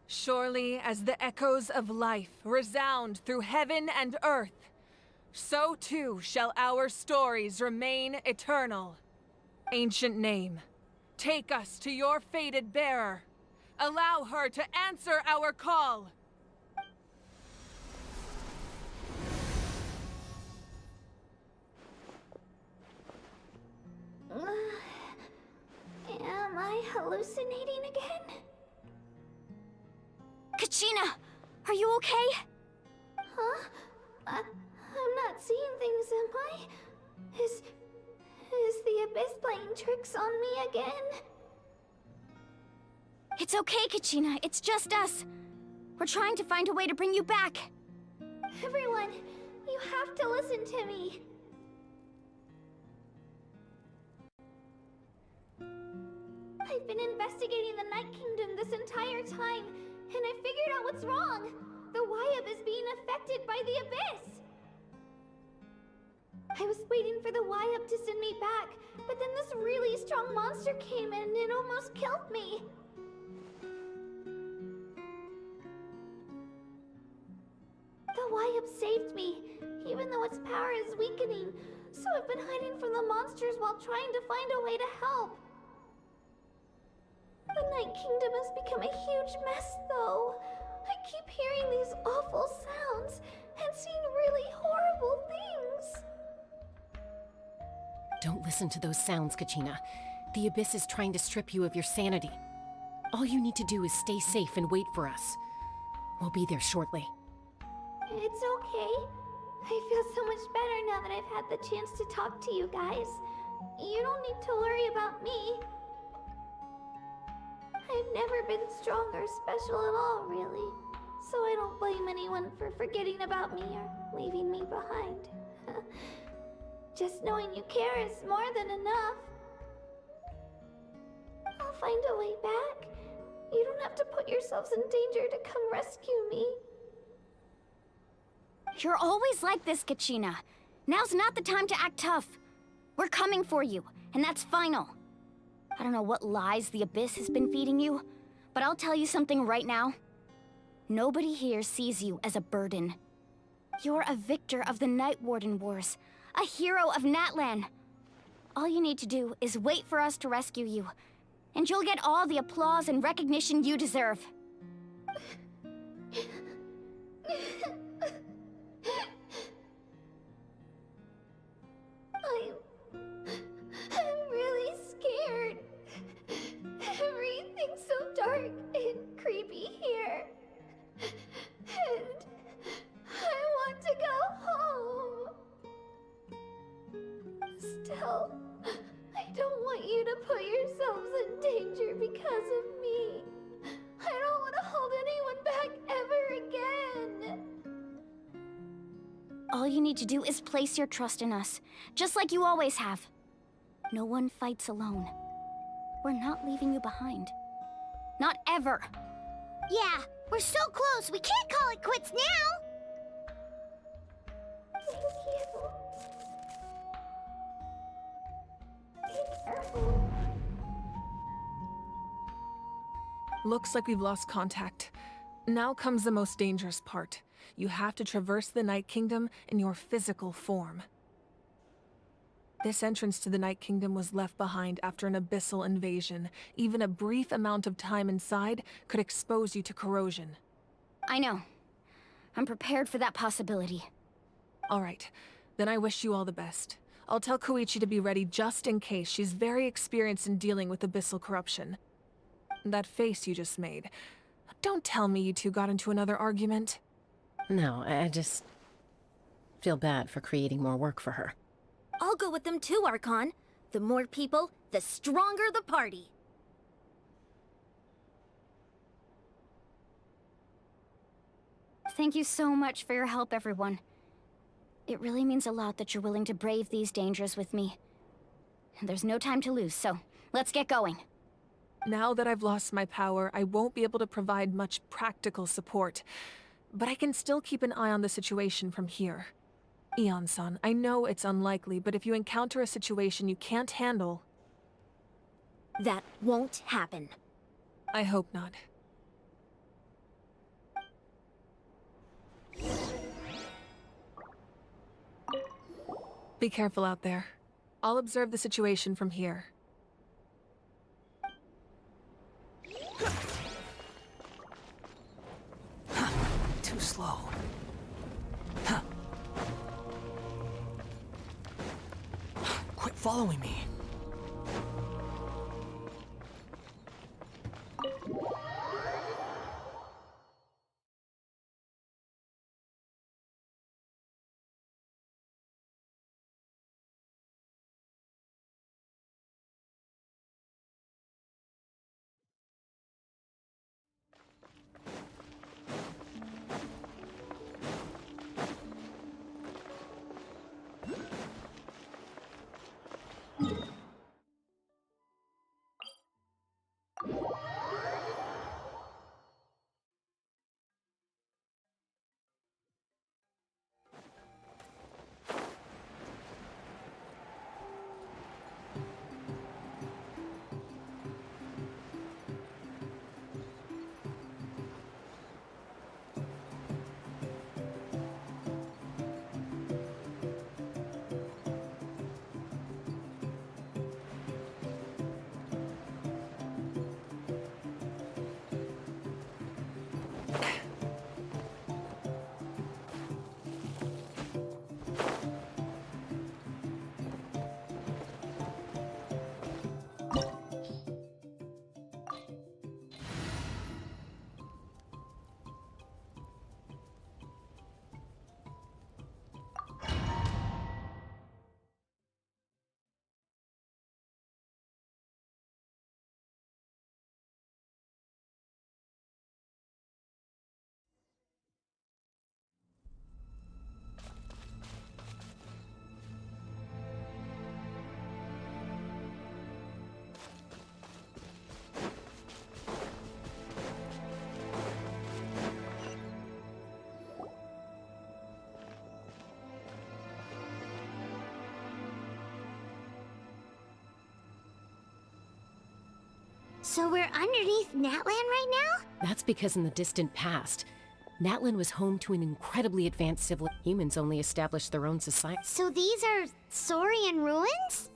Surely as the echoes of life resound through heaven and earth, so too shall our stories remain eternal. Ancient name, take us to your fated bearer. Allow her to answer our call. Am I hallucinating again? Kachina, are you okay? Huh? I'm not seeing things, am I? Is the Abyss playing tricks on me again? It's okay, Kachina. It's just us. We're trying to find a way to bring you back. Everyone, you have to listen to me. I've been investigating the Night Kingdom this entire time, and I figured out what's wrong. The Wyab is being affected by the Abyss. I was waiting for the Wyab to send me back, but then this really strong monster came in and it almost killed me. The Wyab saved me, even though its power is weakening, so I've been hiding from the monsters while trying to find a way to help. The Night Kingdom has become a huge mess, though. I keep hearing these awful sounds and seeing really horrible things. Don't listen to those sounds, Kachina. The Abyss is trying to strip you of your sanity. All you need to do is stay safe and wait for us. We'll be there shortly. It's okay. I feel so much better now that I've had the chance to talk to you guys. You don't need to worry about me. I've never been strong or special at all, really. So I don't blame anyone for forgetting about me or leaving me behind. Just knowing you care is more than enough. I'll find a way back. You don't have to put yourselves in danger to come rescue me. You're always like this, Kachina. Now's not the time to act tough. We're coming for you, and that's final. I don't know what lies the Abyss has been feeding you, but I'll tell you something right now. Nobody here sees you as a burden. You're a victor of the Night Warden Wars, a hero of Natlan. All you need to do is wait for us to rescue you, and you'll get all the applause and recognition you deserve. I'm really scared. Everything's so dark and creepy here. And I want to go home. Still, I don't want you to put yourselves in danger because of me. I don't want to hold anyone back ever again. All you need to do is place your trust in us, just like you always have. No one fights alone. We're not leaving you behind. Not ever. Yeah, we're so close. We can't call it quits now. Thank you. Be careful. Looks like we've lost contact. Now comes the most dangerous part. You have to traverse the Night Kingdom in your physical form. This entrance to the Night Kingdom was left behind after an abyssal invasion. Even a brief amount of time inside could expose you to corrosion. I know. I'm prepared for that possibility. All right, then I wish you all the best. I'll tell Koichi to be ready just in case. She's very experienced in dealing with abyssal corruption. That face you just made. Don't tell me you two got into another argument. No, I just feel bad for creating more work for her. I'll go with them too, Archon. The more people, the stronger the party. Thank you so much for your help, everyone. It really means a lot that you're willing to brave these dangers with me. And there's no time to lose, so let's get going. Now that I've lost my power, I won't be able to provide much practical support. But I can still keep an eye on the situation from here. Eon-san, I know it's unlikely, but if you encounter a situation you can't handle... That won't happen. I hope not. Be careful out there. I'll observe the situation from here. Too slow. Quit following me. So we're underneath Natlan right now? That's because in the distant past, Natlan was home to an incredibly advanced civilization. Humans only established their own society. So these are Saurian ruins?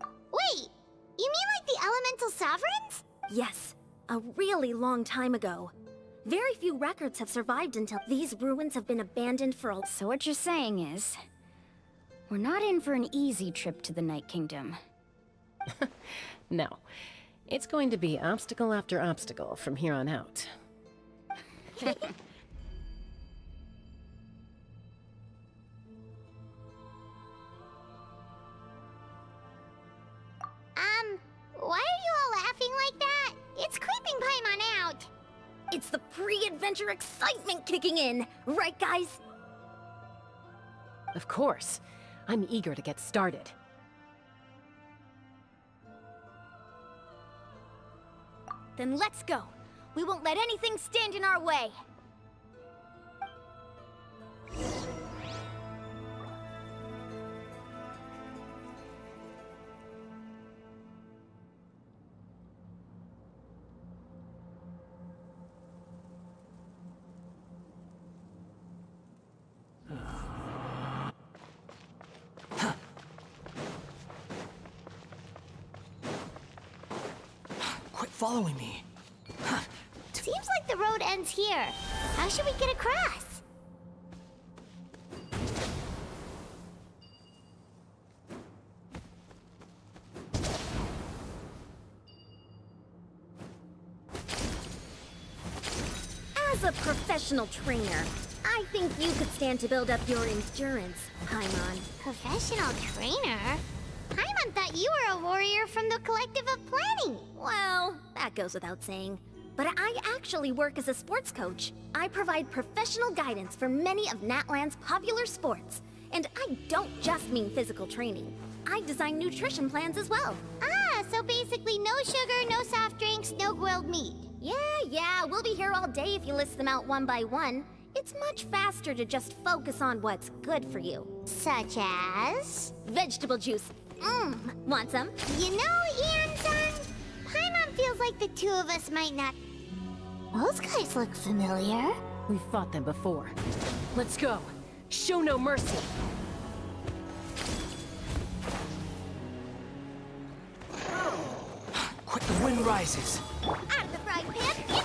Wait, you mean like the elemental sovereigns? Yes, a really long time ago. Very few records have survived until these ruins have been abandoned for a... So what you're saying is, we're not in for an easy trip to the Night Kingdom. No. It's going to be obstacle after obstacle from here on out. Why are you all laughing like that? It's creeping Paimon out. It's the pre-adventure excitement kicking in, right guys? Of course. I'm eager to get started. Then let's go. We won't let anything stand in our way. Quit following me. Seems like the road ends here. How should we get across? As a professional trainer, I think you could stand to build up your endurance, Paimon. Professional trainer? Paimon thought you were a warrior from the Collective of Planning. Well, that goes without saying. But I actually work as a sports coach. I provide professional guidance for many of Natlan's popular sports. And I don't just mean physical training. I design nutrition plans as well. Ah, so basically no sugar, no soft drinks, no grilled meat. Yeah, we'll be here all day if you list them out one by one. It's much faster to just focus on what's good for you. Such as? Vegetable juice. Want some? You know, Ian-san, Paimon feels like the two of us might not... Those guys look familiar. We've fought them before. Let's go. Show no mercy. Quick, the wind rises. Out of the frying pan!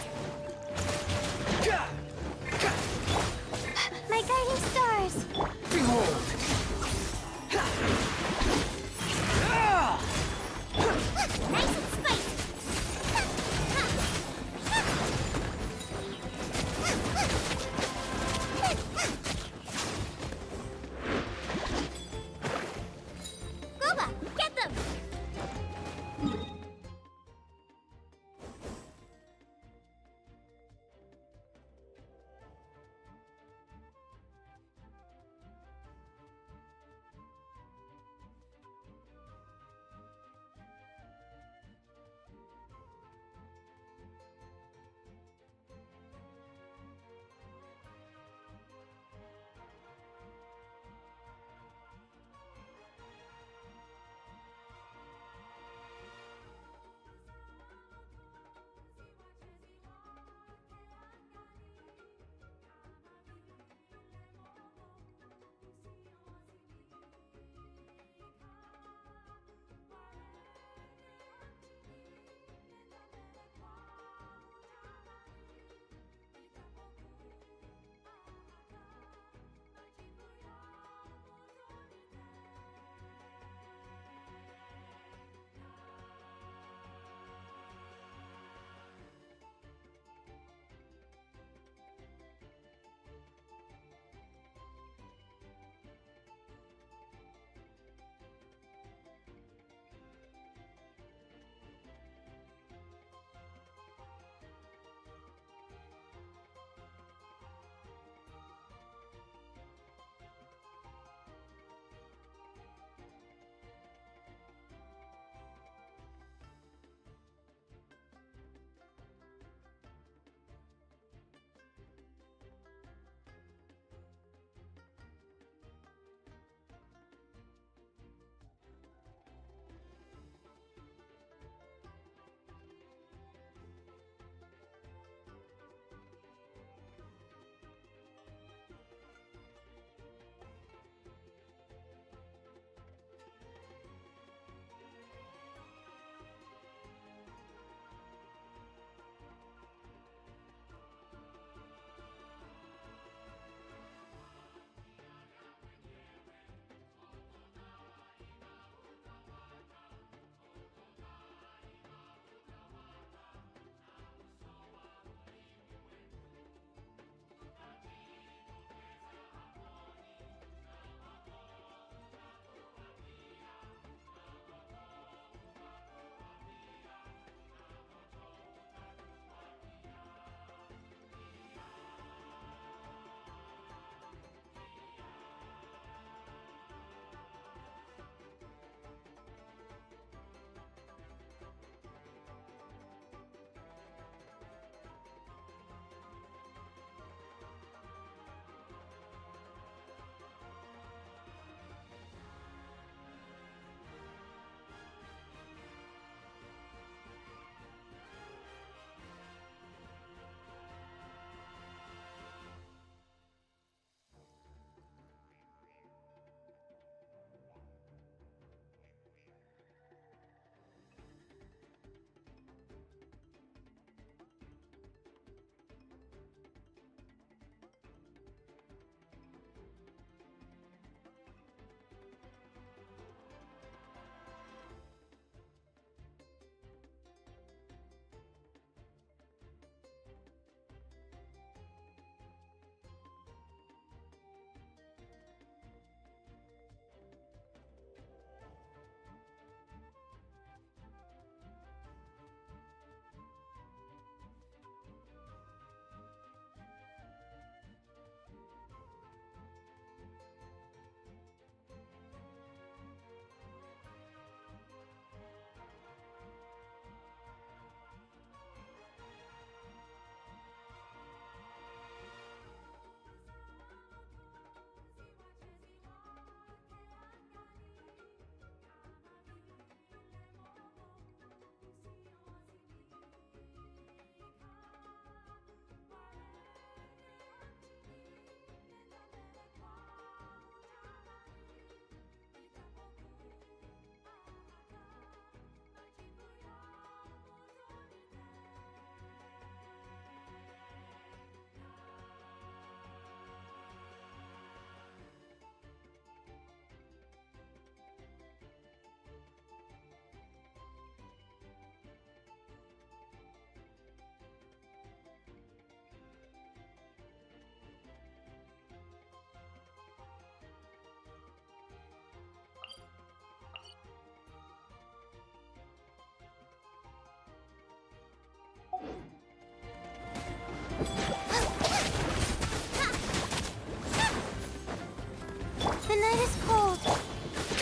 My guiding stars. Behold. Nice and spicy. Goba, get them!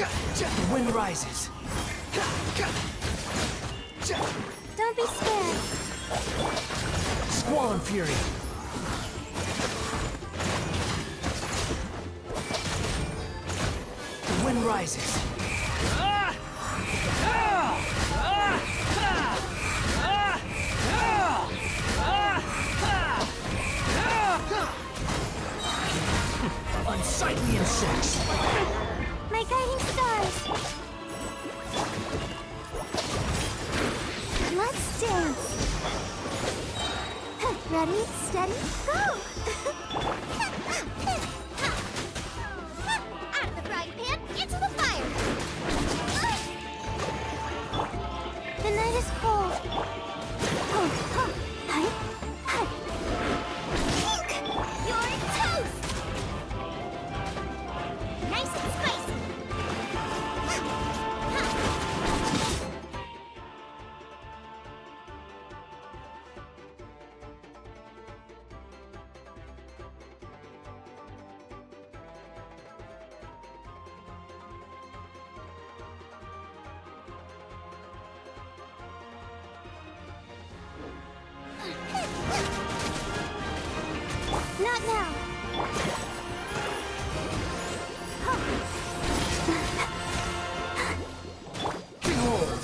The wind rises. Don't be scared. Squall and fury. The wind rises. Unsightly insects. My guiding stars. Let's dance. Ready, steady, go! Out of the frying pan, into the fire! The night is cold. Hi. You're toast! Nice and spicy! Not now. Behold.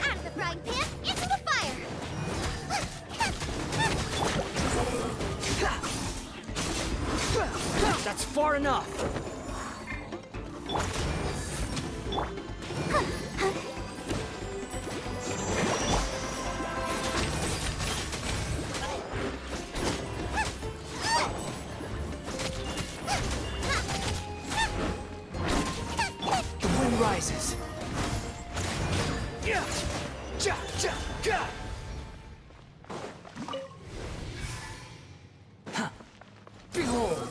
Out of the frying pan, into the fire! That's far enough. The wind rises. Yeah. Ja, ja, ja. Huh. Behold.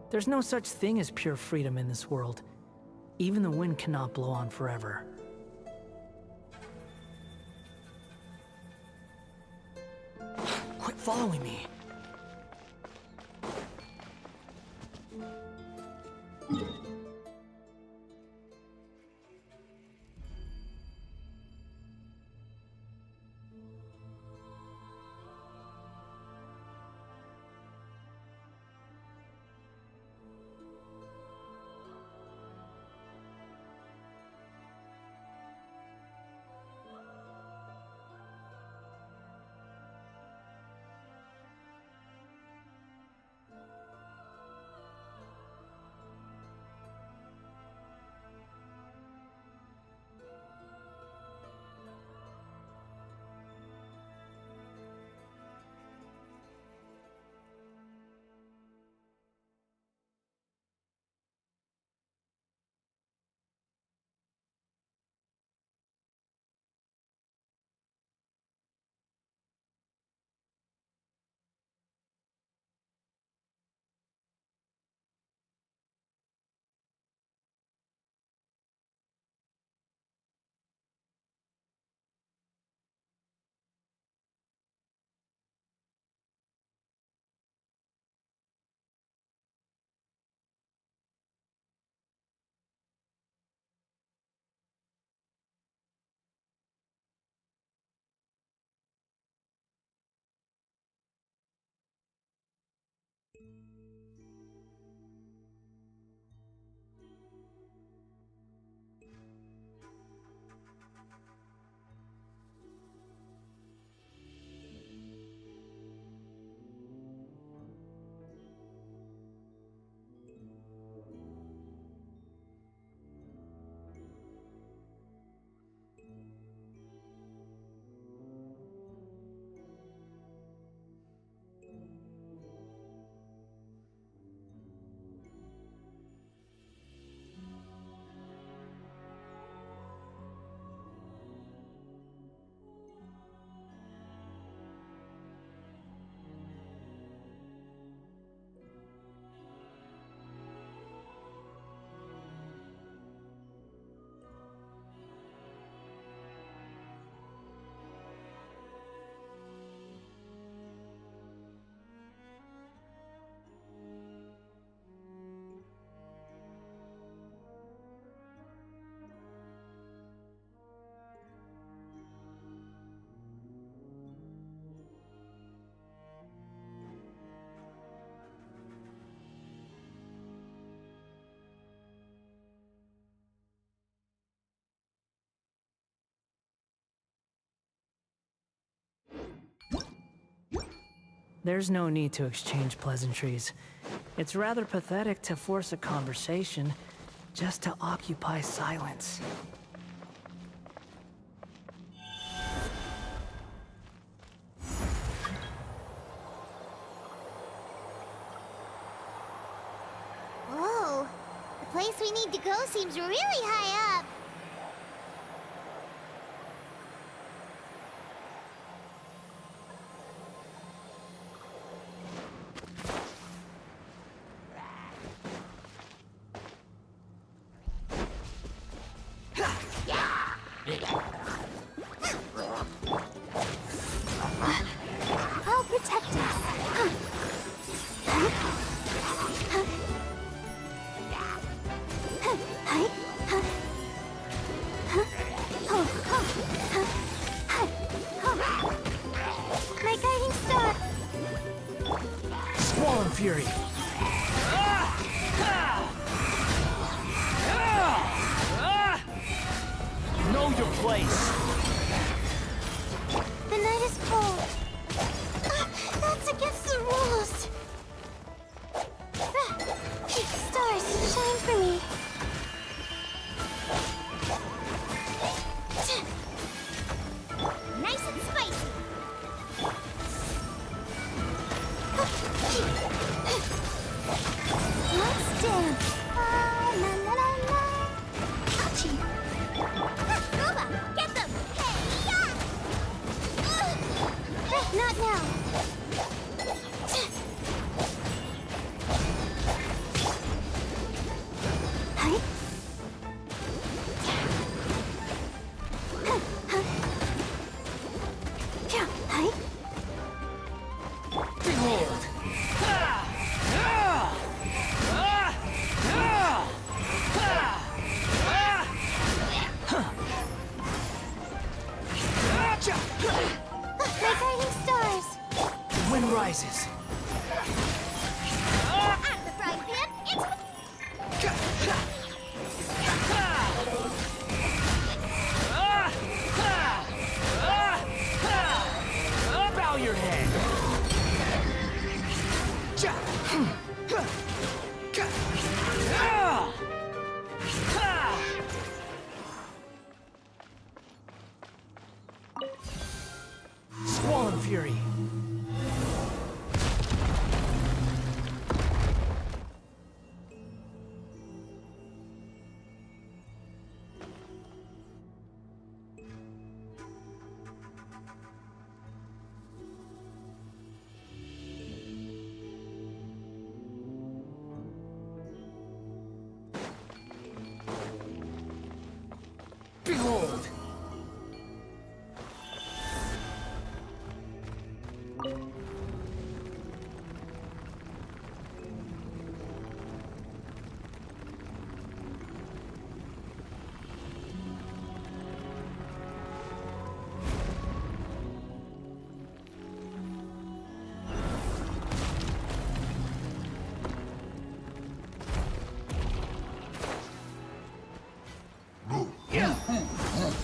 There's no such thing as pure freedom in this world. Even the wind cannot blow on forever. Quit following me. There's no need to exchange pleasantries. It's rather pathetic to force a conversation just to occupy silence. Whoa! The place we need to go seems really high up. I'll protect us. My guiding star. Squall Fury! Know your place! The night is cold. That's against the rules. Stars, shine for me. Nice and spicy. Let's dance. La la la la. Ouchie. Nova, get them. Hey, yeah. Not now. Hi. Hi. Behold! My guiding stars. The wind rises. At the frying pan, it's... Bow your head! Squall and Fury! Behold!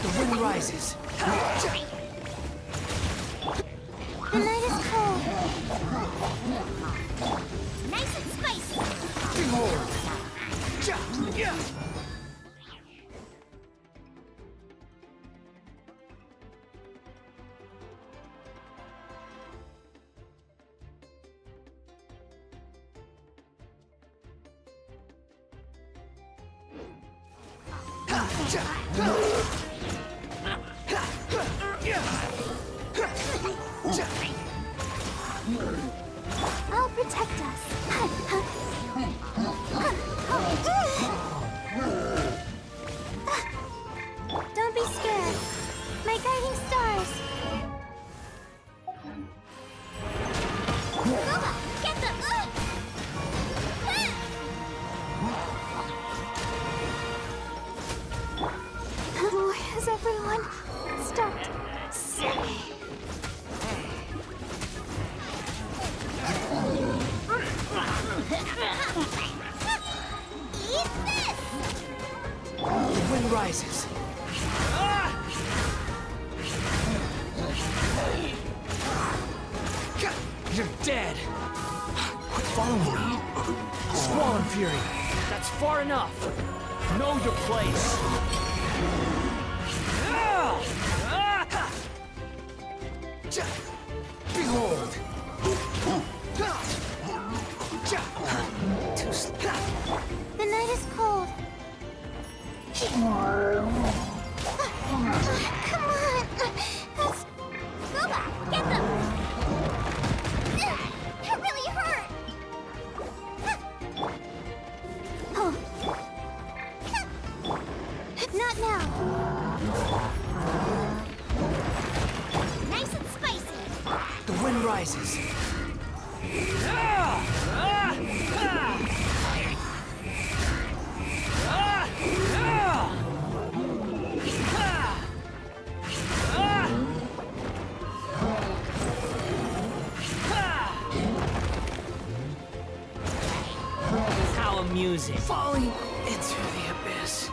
The wind rises. The night is cold. Nice and spicy. Behold! I'll protect us. Don't be scared. My guiding stars. Nova, get them! Why has everyone stopped singing? Eat this! The wind rises. You're dead! Quit following me! Squall Fury! That's far enough! Know your place! Behold! Too slow. The night is cold. Come on! Let's go back! Get them! That really hurt! Not now! Nice and spicy! The wind rises. How amusing. Falling into the abyss.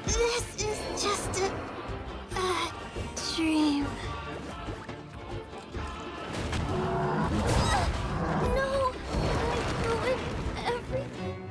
This is just a dream. No! I ruined everything.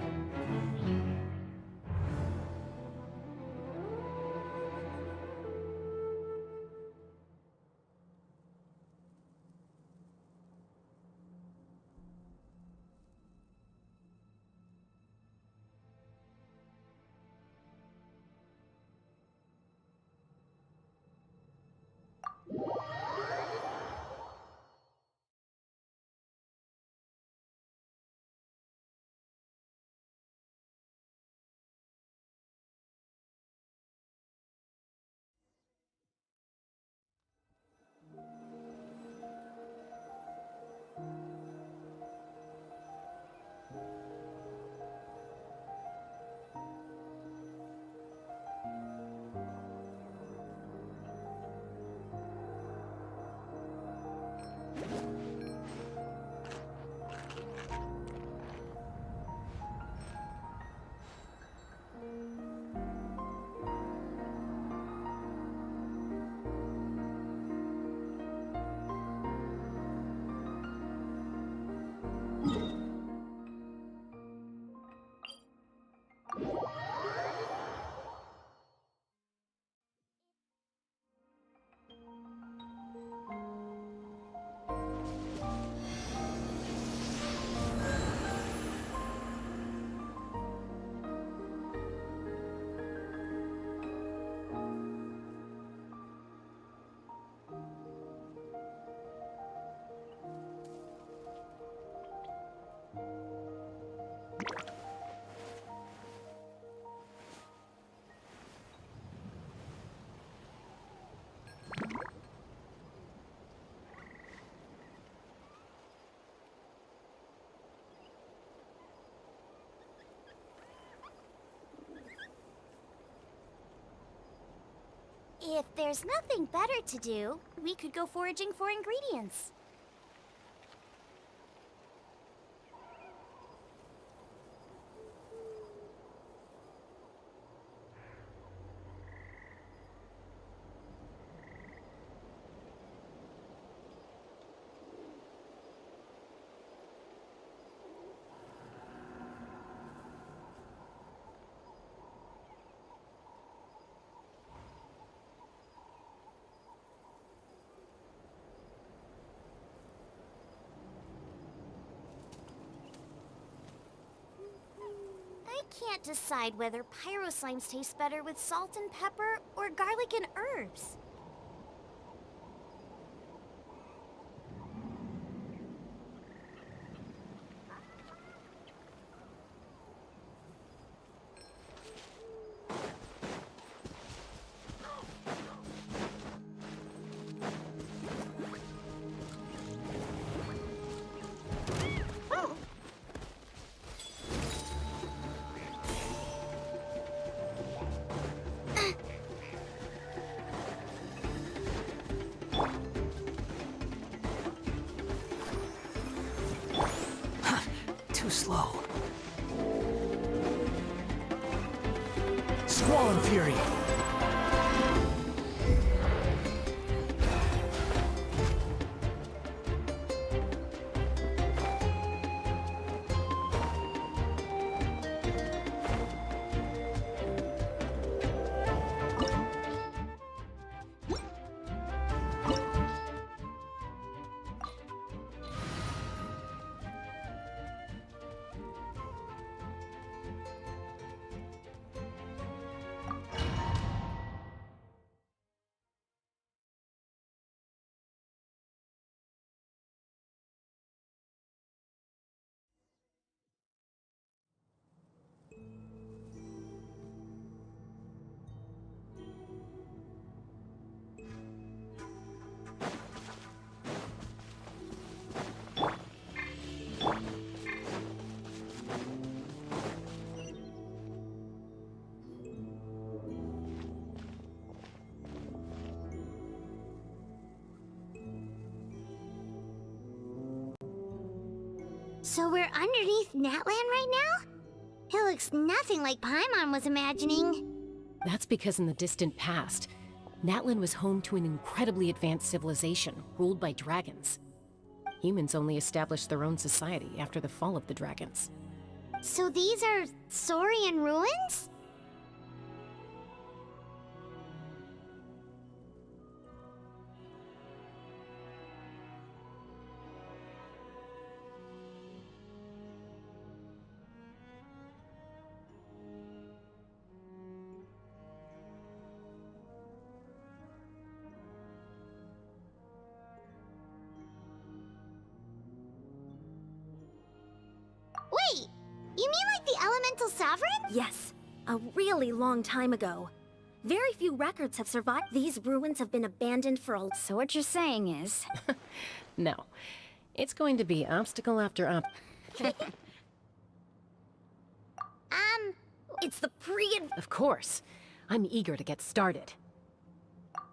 If there's nothing better to do, we could go foraging for ingredients. I can't decide whether pyro slimes taste better with salt and pepper or garlic and herbs. Too slow. Squall and Fury. So we're underneath Natlan right now? It looks nothing like Paimon was imagining. That's because in the distant past, Natlan was home to an incredibly advanced civilization ruled by dragons. Humans only established their own society after the fall of the dragons. So these are Saurian ruins? Wait! You mean like the Elemental Sovereign? Yes, a really long time ago. Very few records have survived. These ruins have been abandoned for a... So what you're saying is... No. It's going to be obstacle after It's the pre... Of course. I'm eager to get started.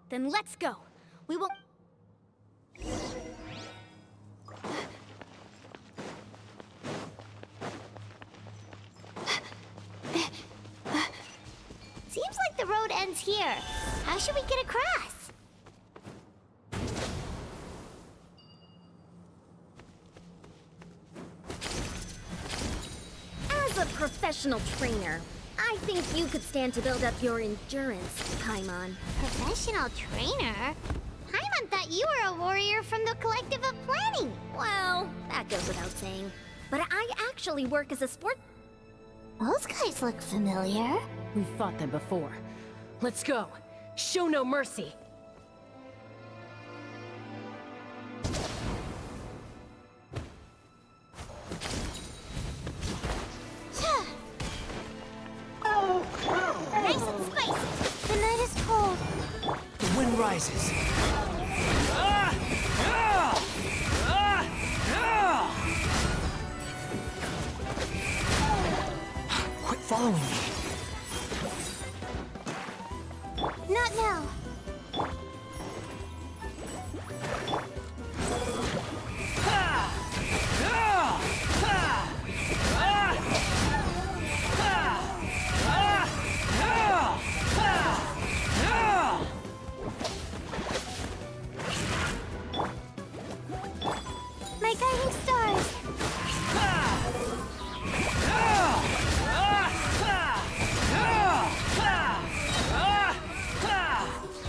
Then let's go. We will... Seems like the road ends here. How should we get across? As a professional trainer, I think you could stand to build up your endurance, Paimon. Professional trainer? Paimon thought you were a warrior from the Collective of Planning. Well, that goes without saying. But I actually work as a sport... Those guys look familiar. We've fought them before. Let's go. Show no mercy. Nice and spicy. The night is cold. The wind rises. Quit following me. Not now. My guiding stars.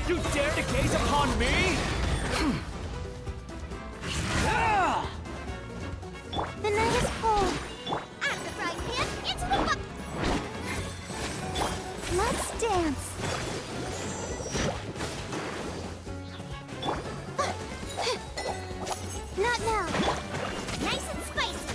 You dare to gaze upon me? The night is cold. Out of the frying pan, into the bucket. Let's dance. Not now. Nice and spicy.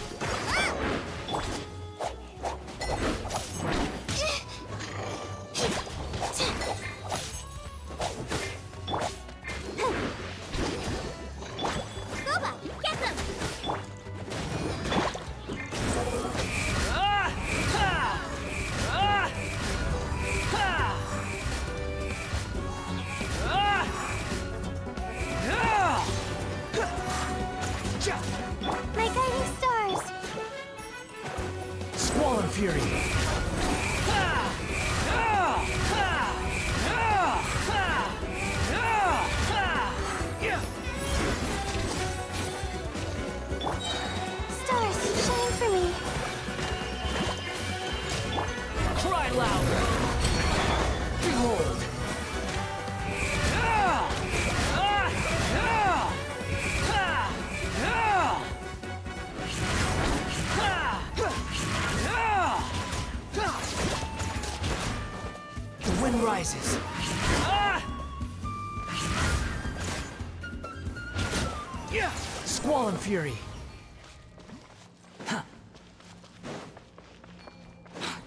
Boba, get them! My guiding stars! Squall and Fury. cry loud! Behold! The wind rises. Squall and fury.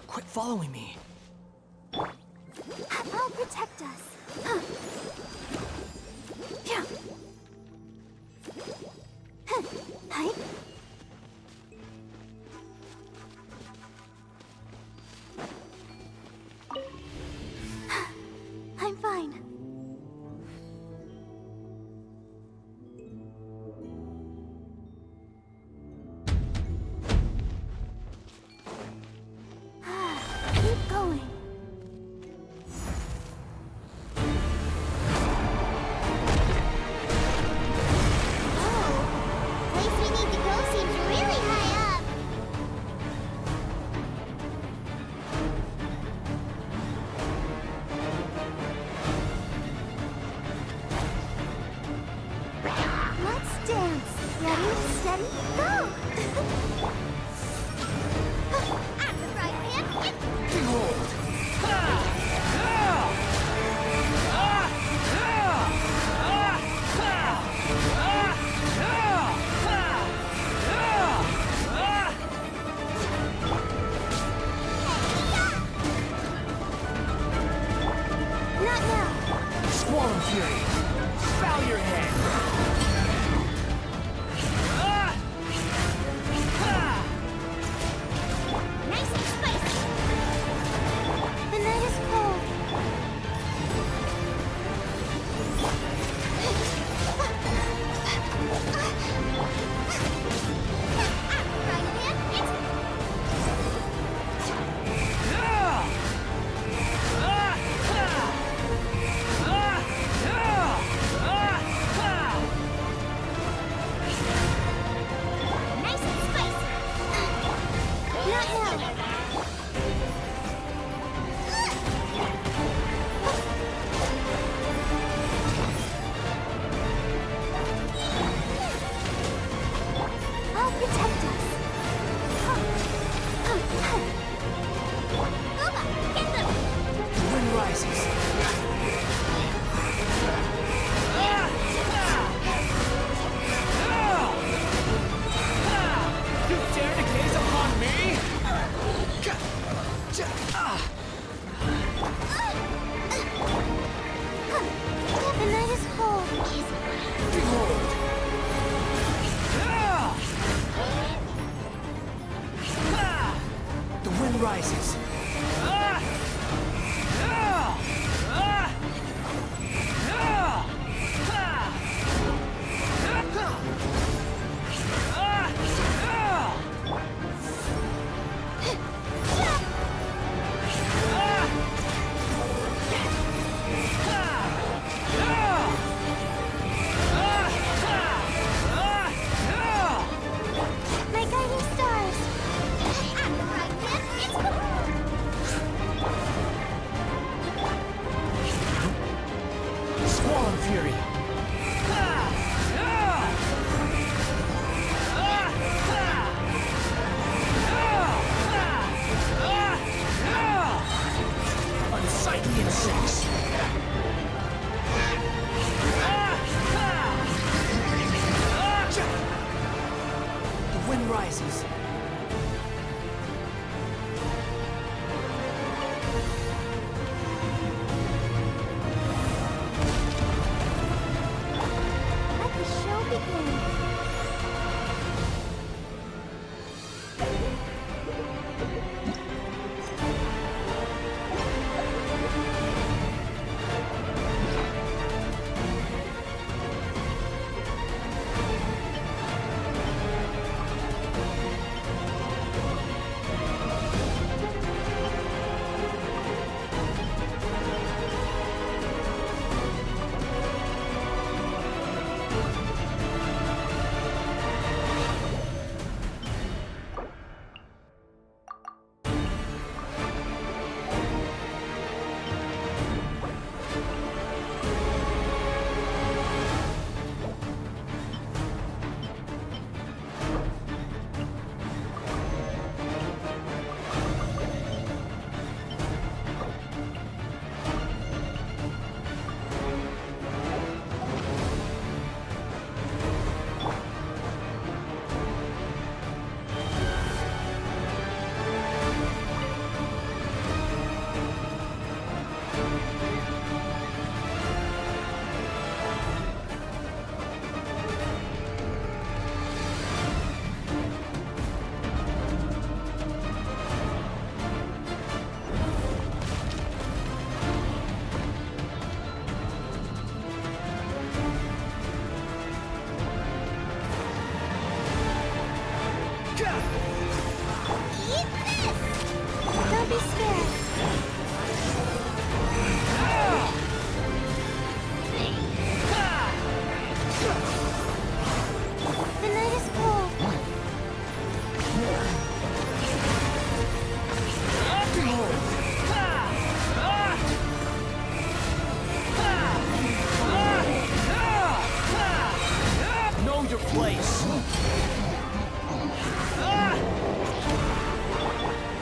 Quit following me. I'll protect us. Yeah. Hi. I'm fine. Keep going. Oh, place we need to go seems really high up. Let's dance. Ready, steady, go! At the right hand, Behold! not now. Squall and fury. Bow your head. Nice and spicy. The night is cold. Right hand, nice and spicy. Not now. I'll protect us. Uma, get them! The wind rises. You dare to gaze upon me? The night is cold. Behold! The wind rises. My guiding stars. At the right hand, it's Squall and fury. Unsightly insects. The wind rises. Let the show begin.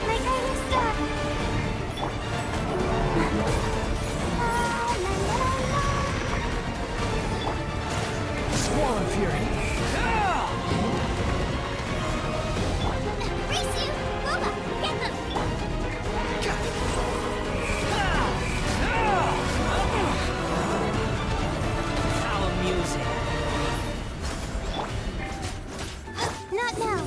My guiding star! Squall and Fury. Race you! Boba, get them! How amusing. Not now.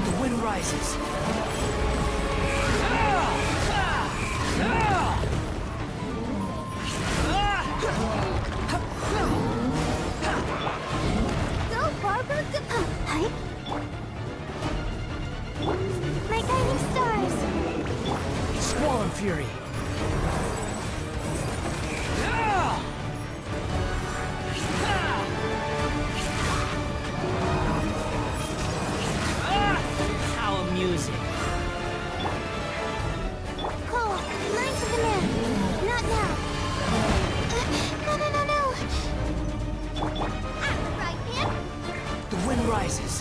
The wind rises. Go, Barbara! Hi. My guiding stars! Squall and Fury. How amusing. Cole, Lines of the Man. Not now. No. Right, man. The wind rises.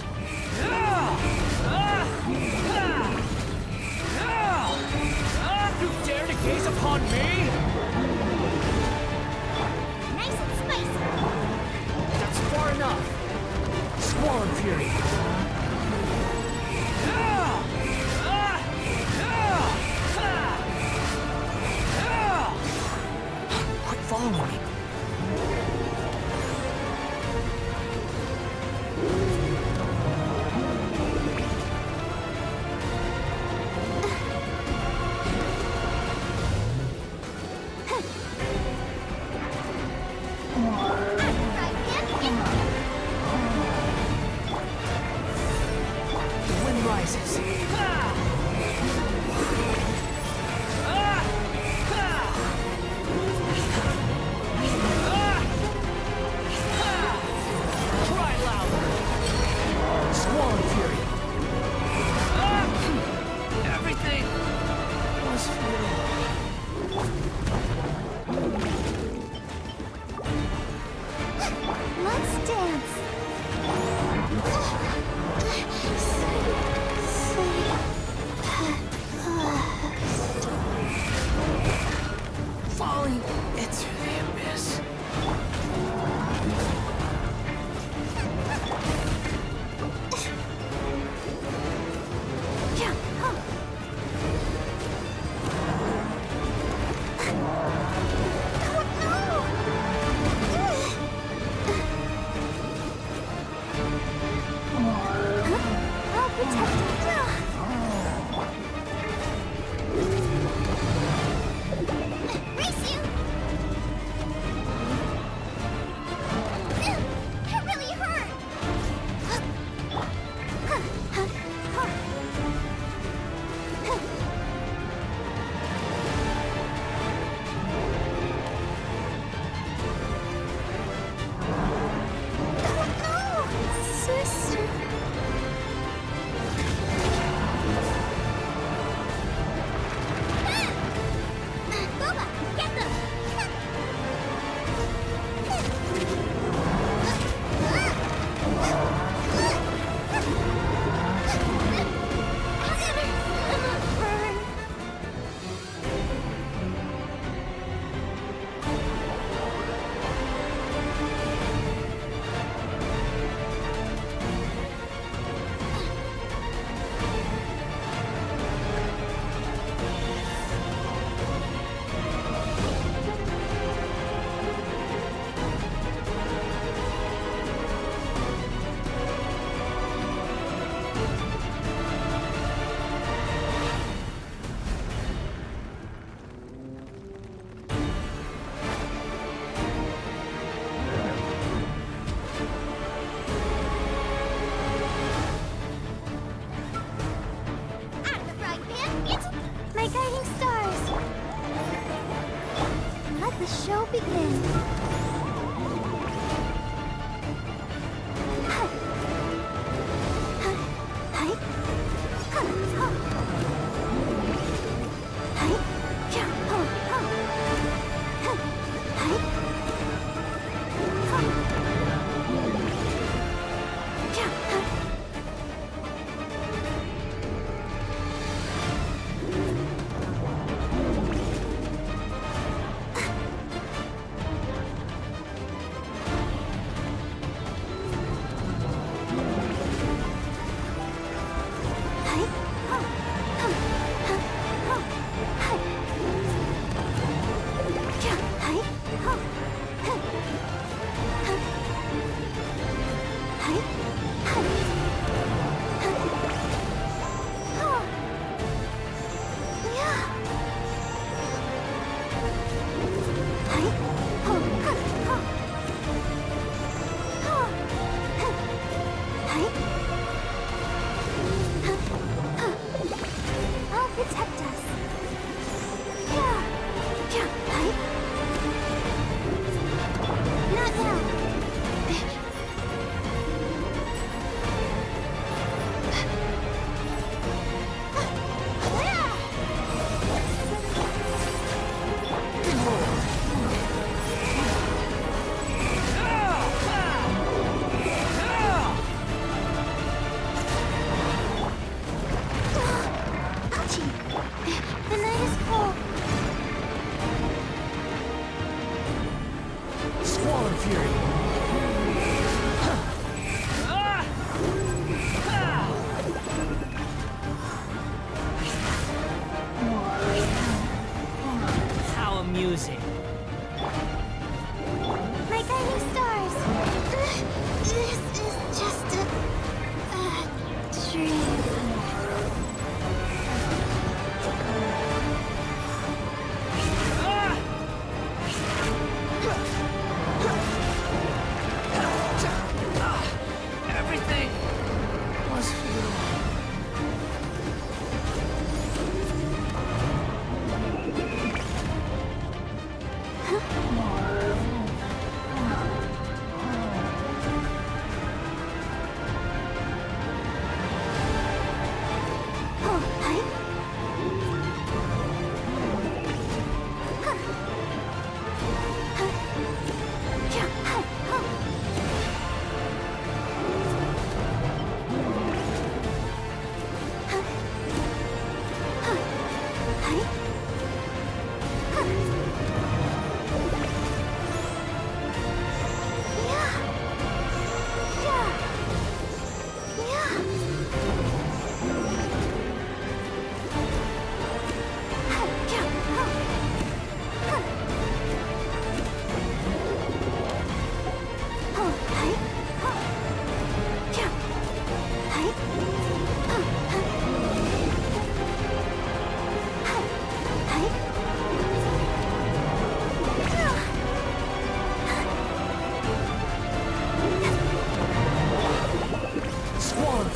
You dare to gaze upon me? Nice and spicy. That's far enough. Squall and Fury. Quit following me. The wind rises. Cry louder. Squall and Fury. Everything was futile. Let's dance. Falling into the abyss. Yeah.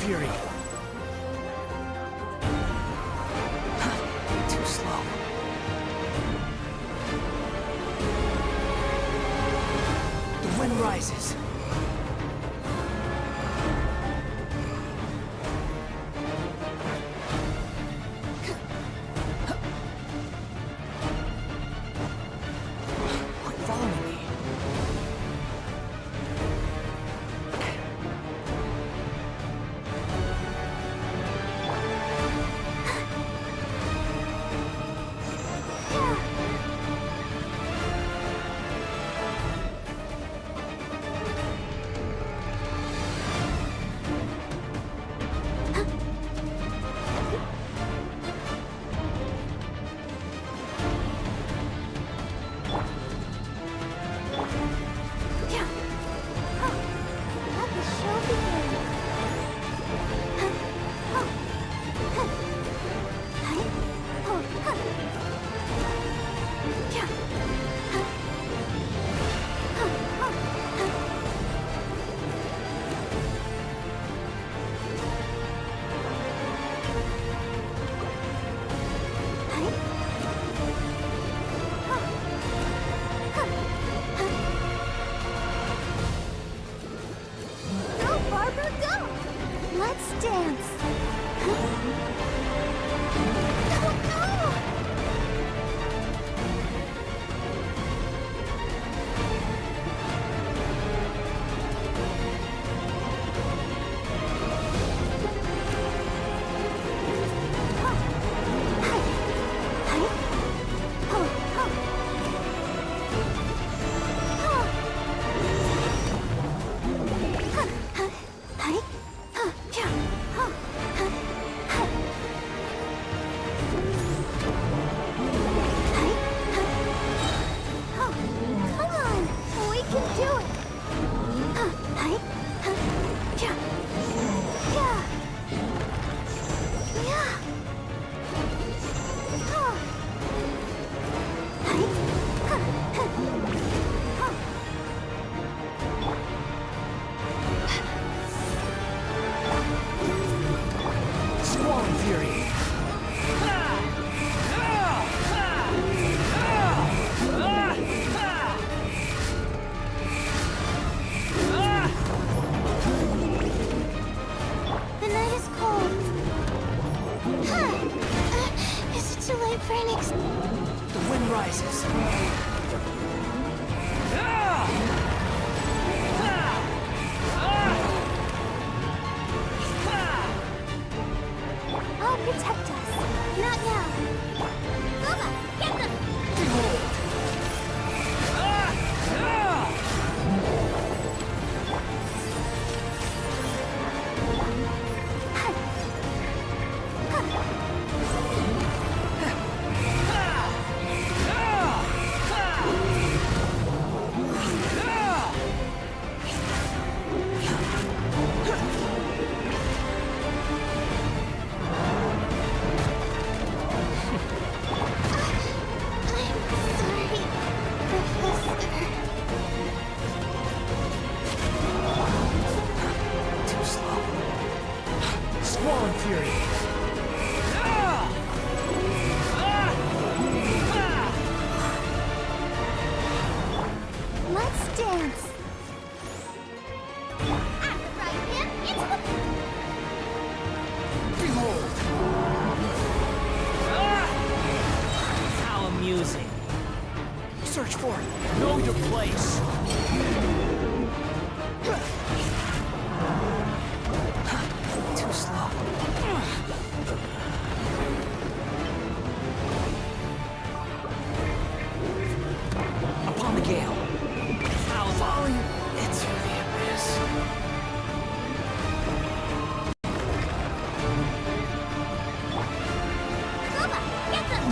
Fury. Too slow. The wind rises. Quit following me. Let the show begin. Go, Barbara, go! Let's dance. No, no! Come on, we can do it. Squall Fury. The night is cold. Is it too late for an The wind rises. I'll protect us. Not now. Booba, get them! Too slow. Squall Fury. Let's dance. I'm the right man. It's the... Behold. How amusing. Search for it. Know your place. Too slow. Upon the gale. How falling into the abyss. Booba, get them!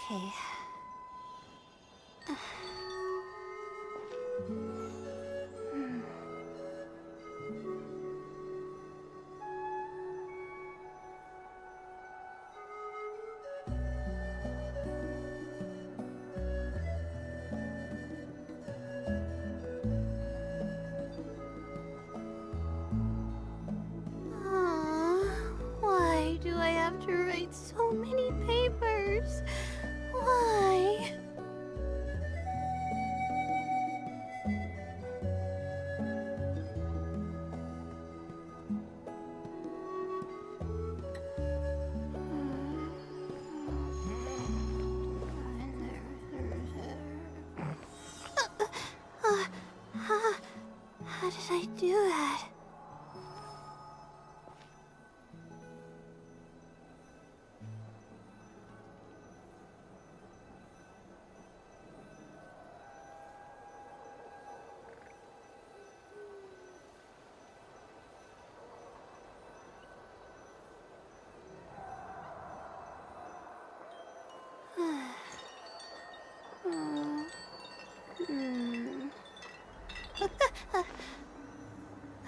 Okay. Why do I have to write so many papers? Why? How did I do that?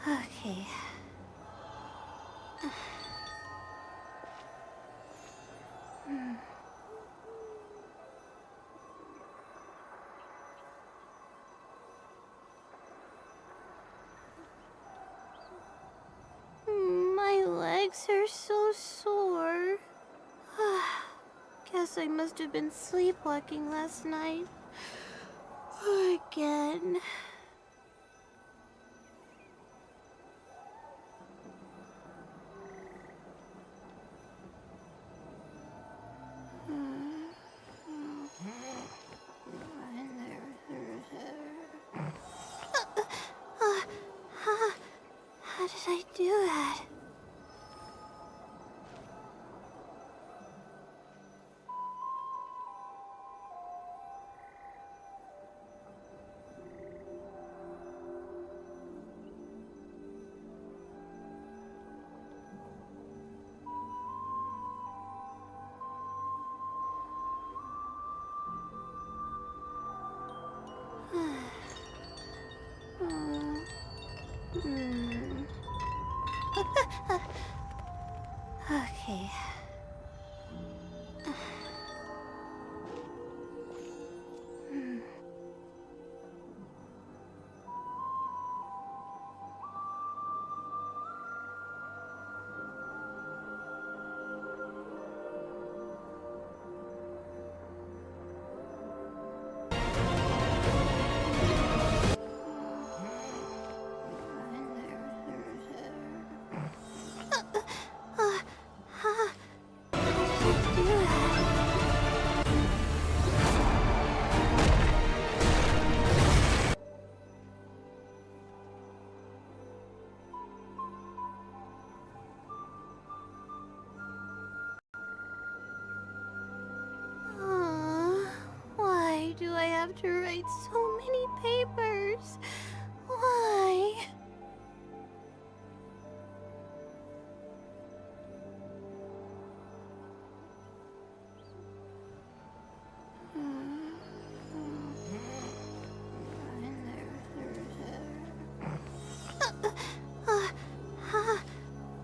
Okay. My legs are so sore. Guess I must have been sleepwalking last night. Again. How did I do that? Okay. Why do I have to write so many papers? Why?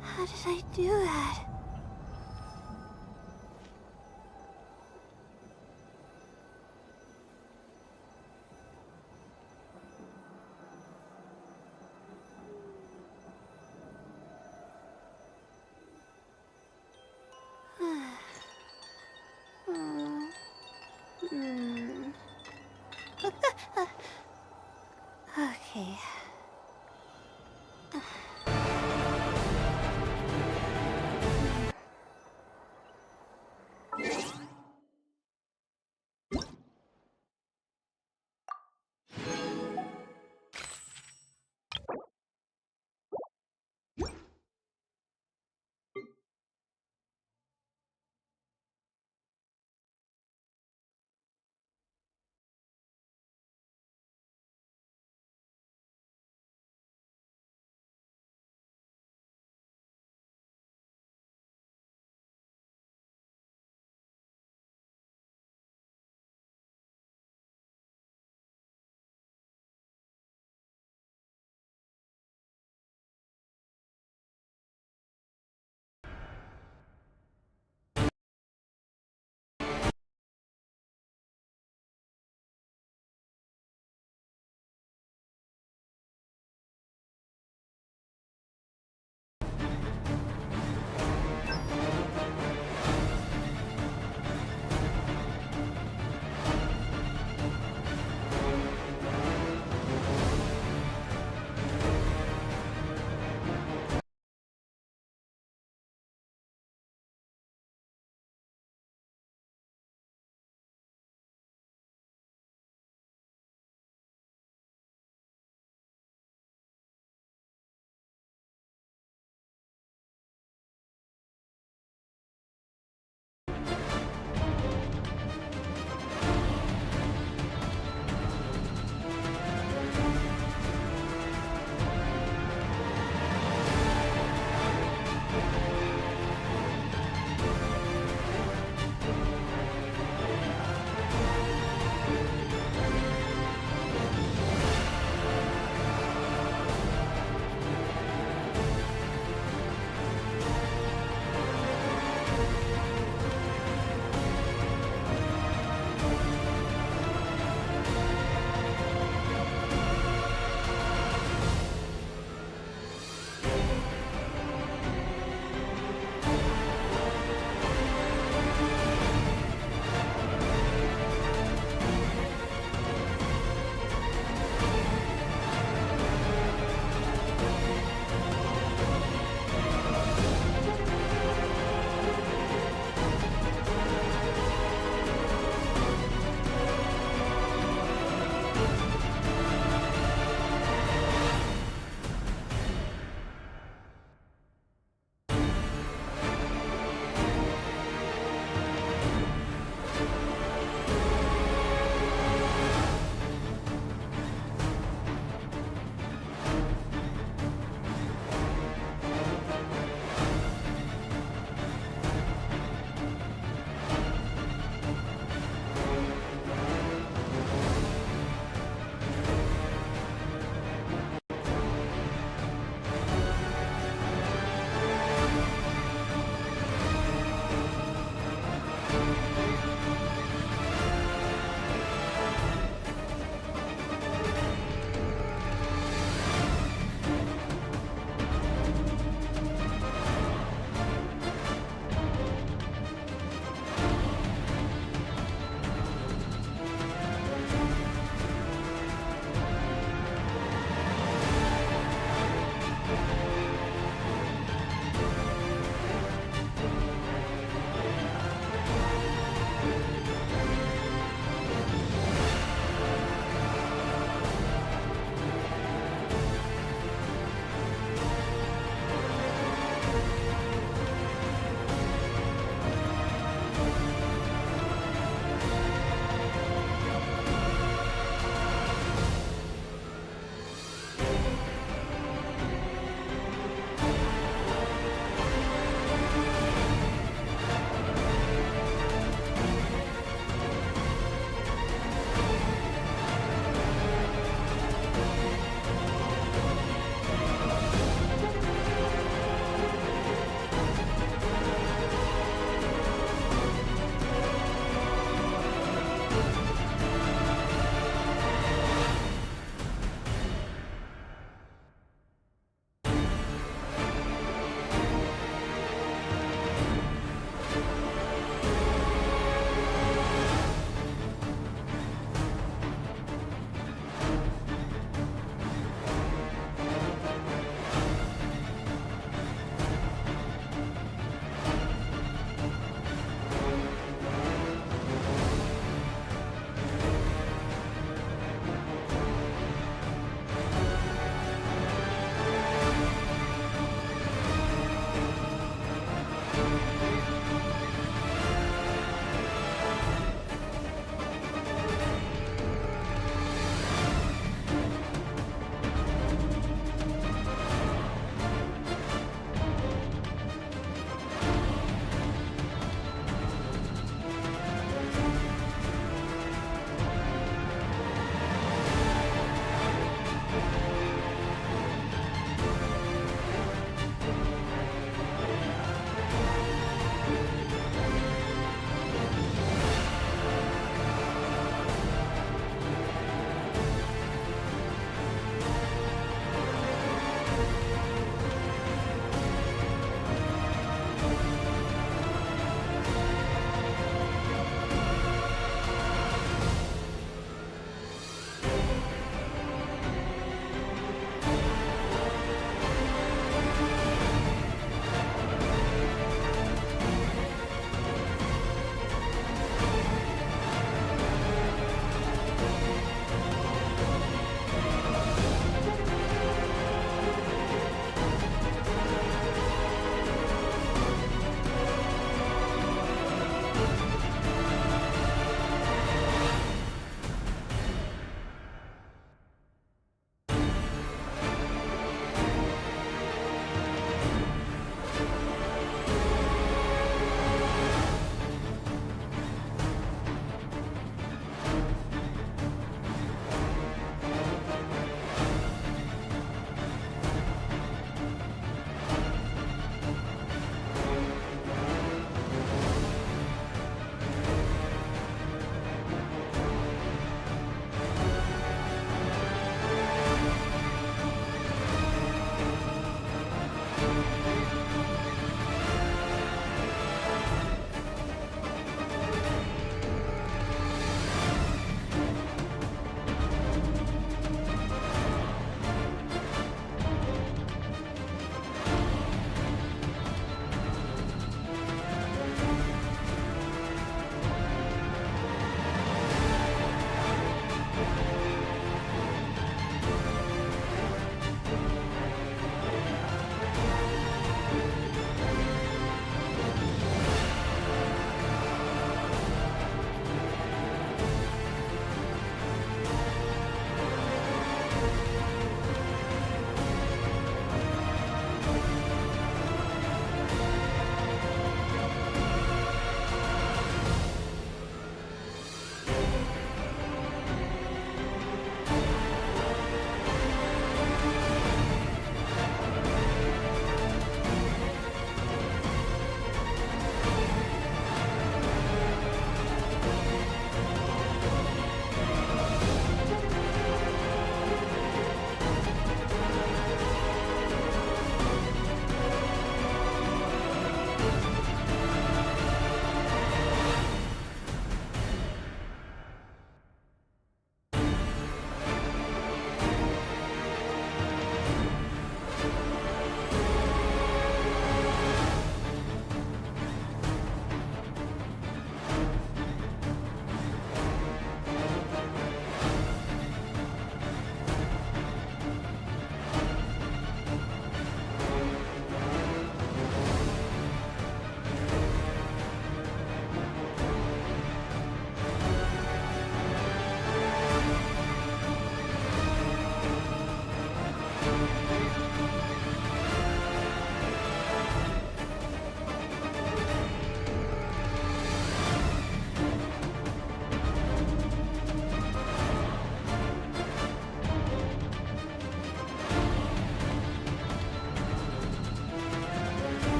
How did I do that?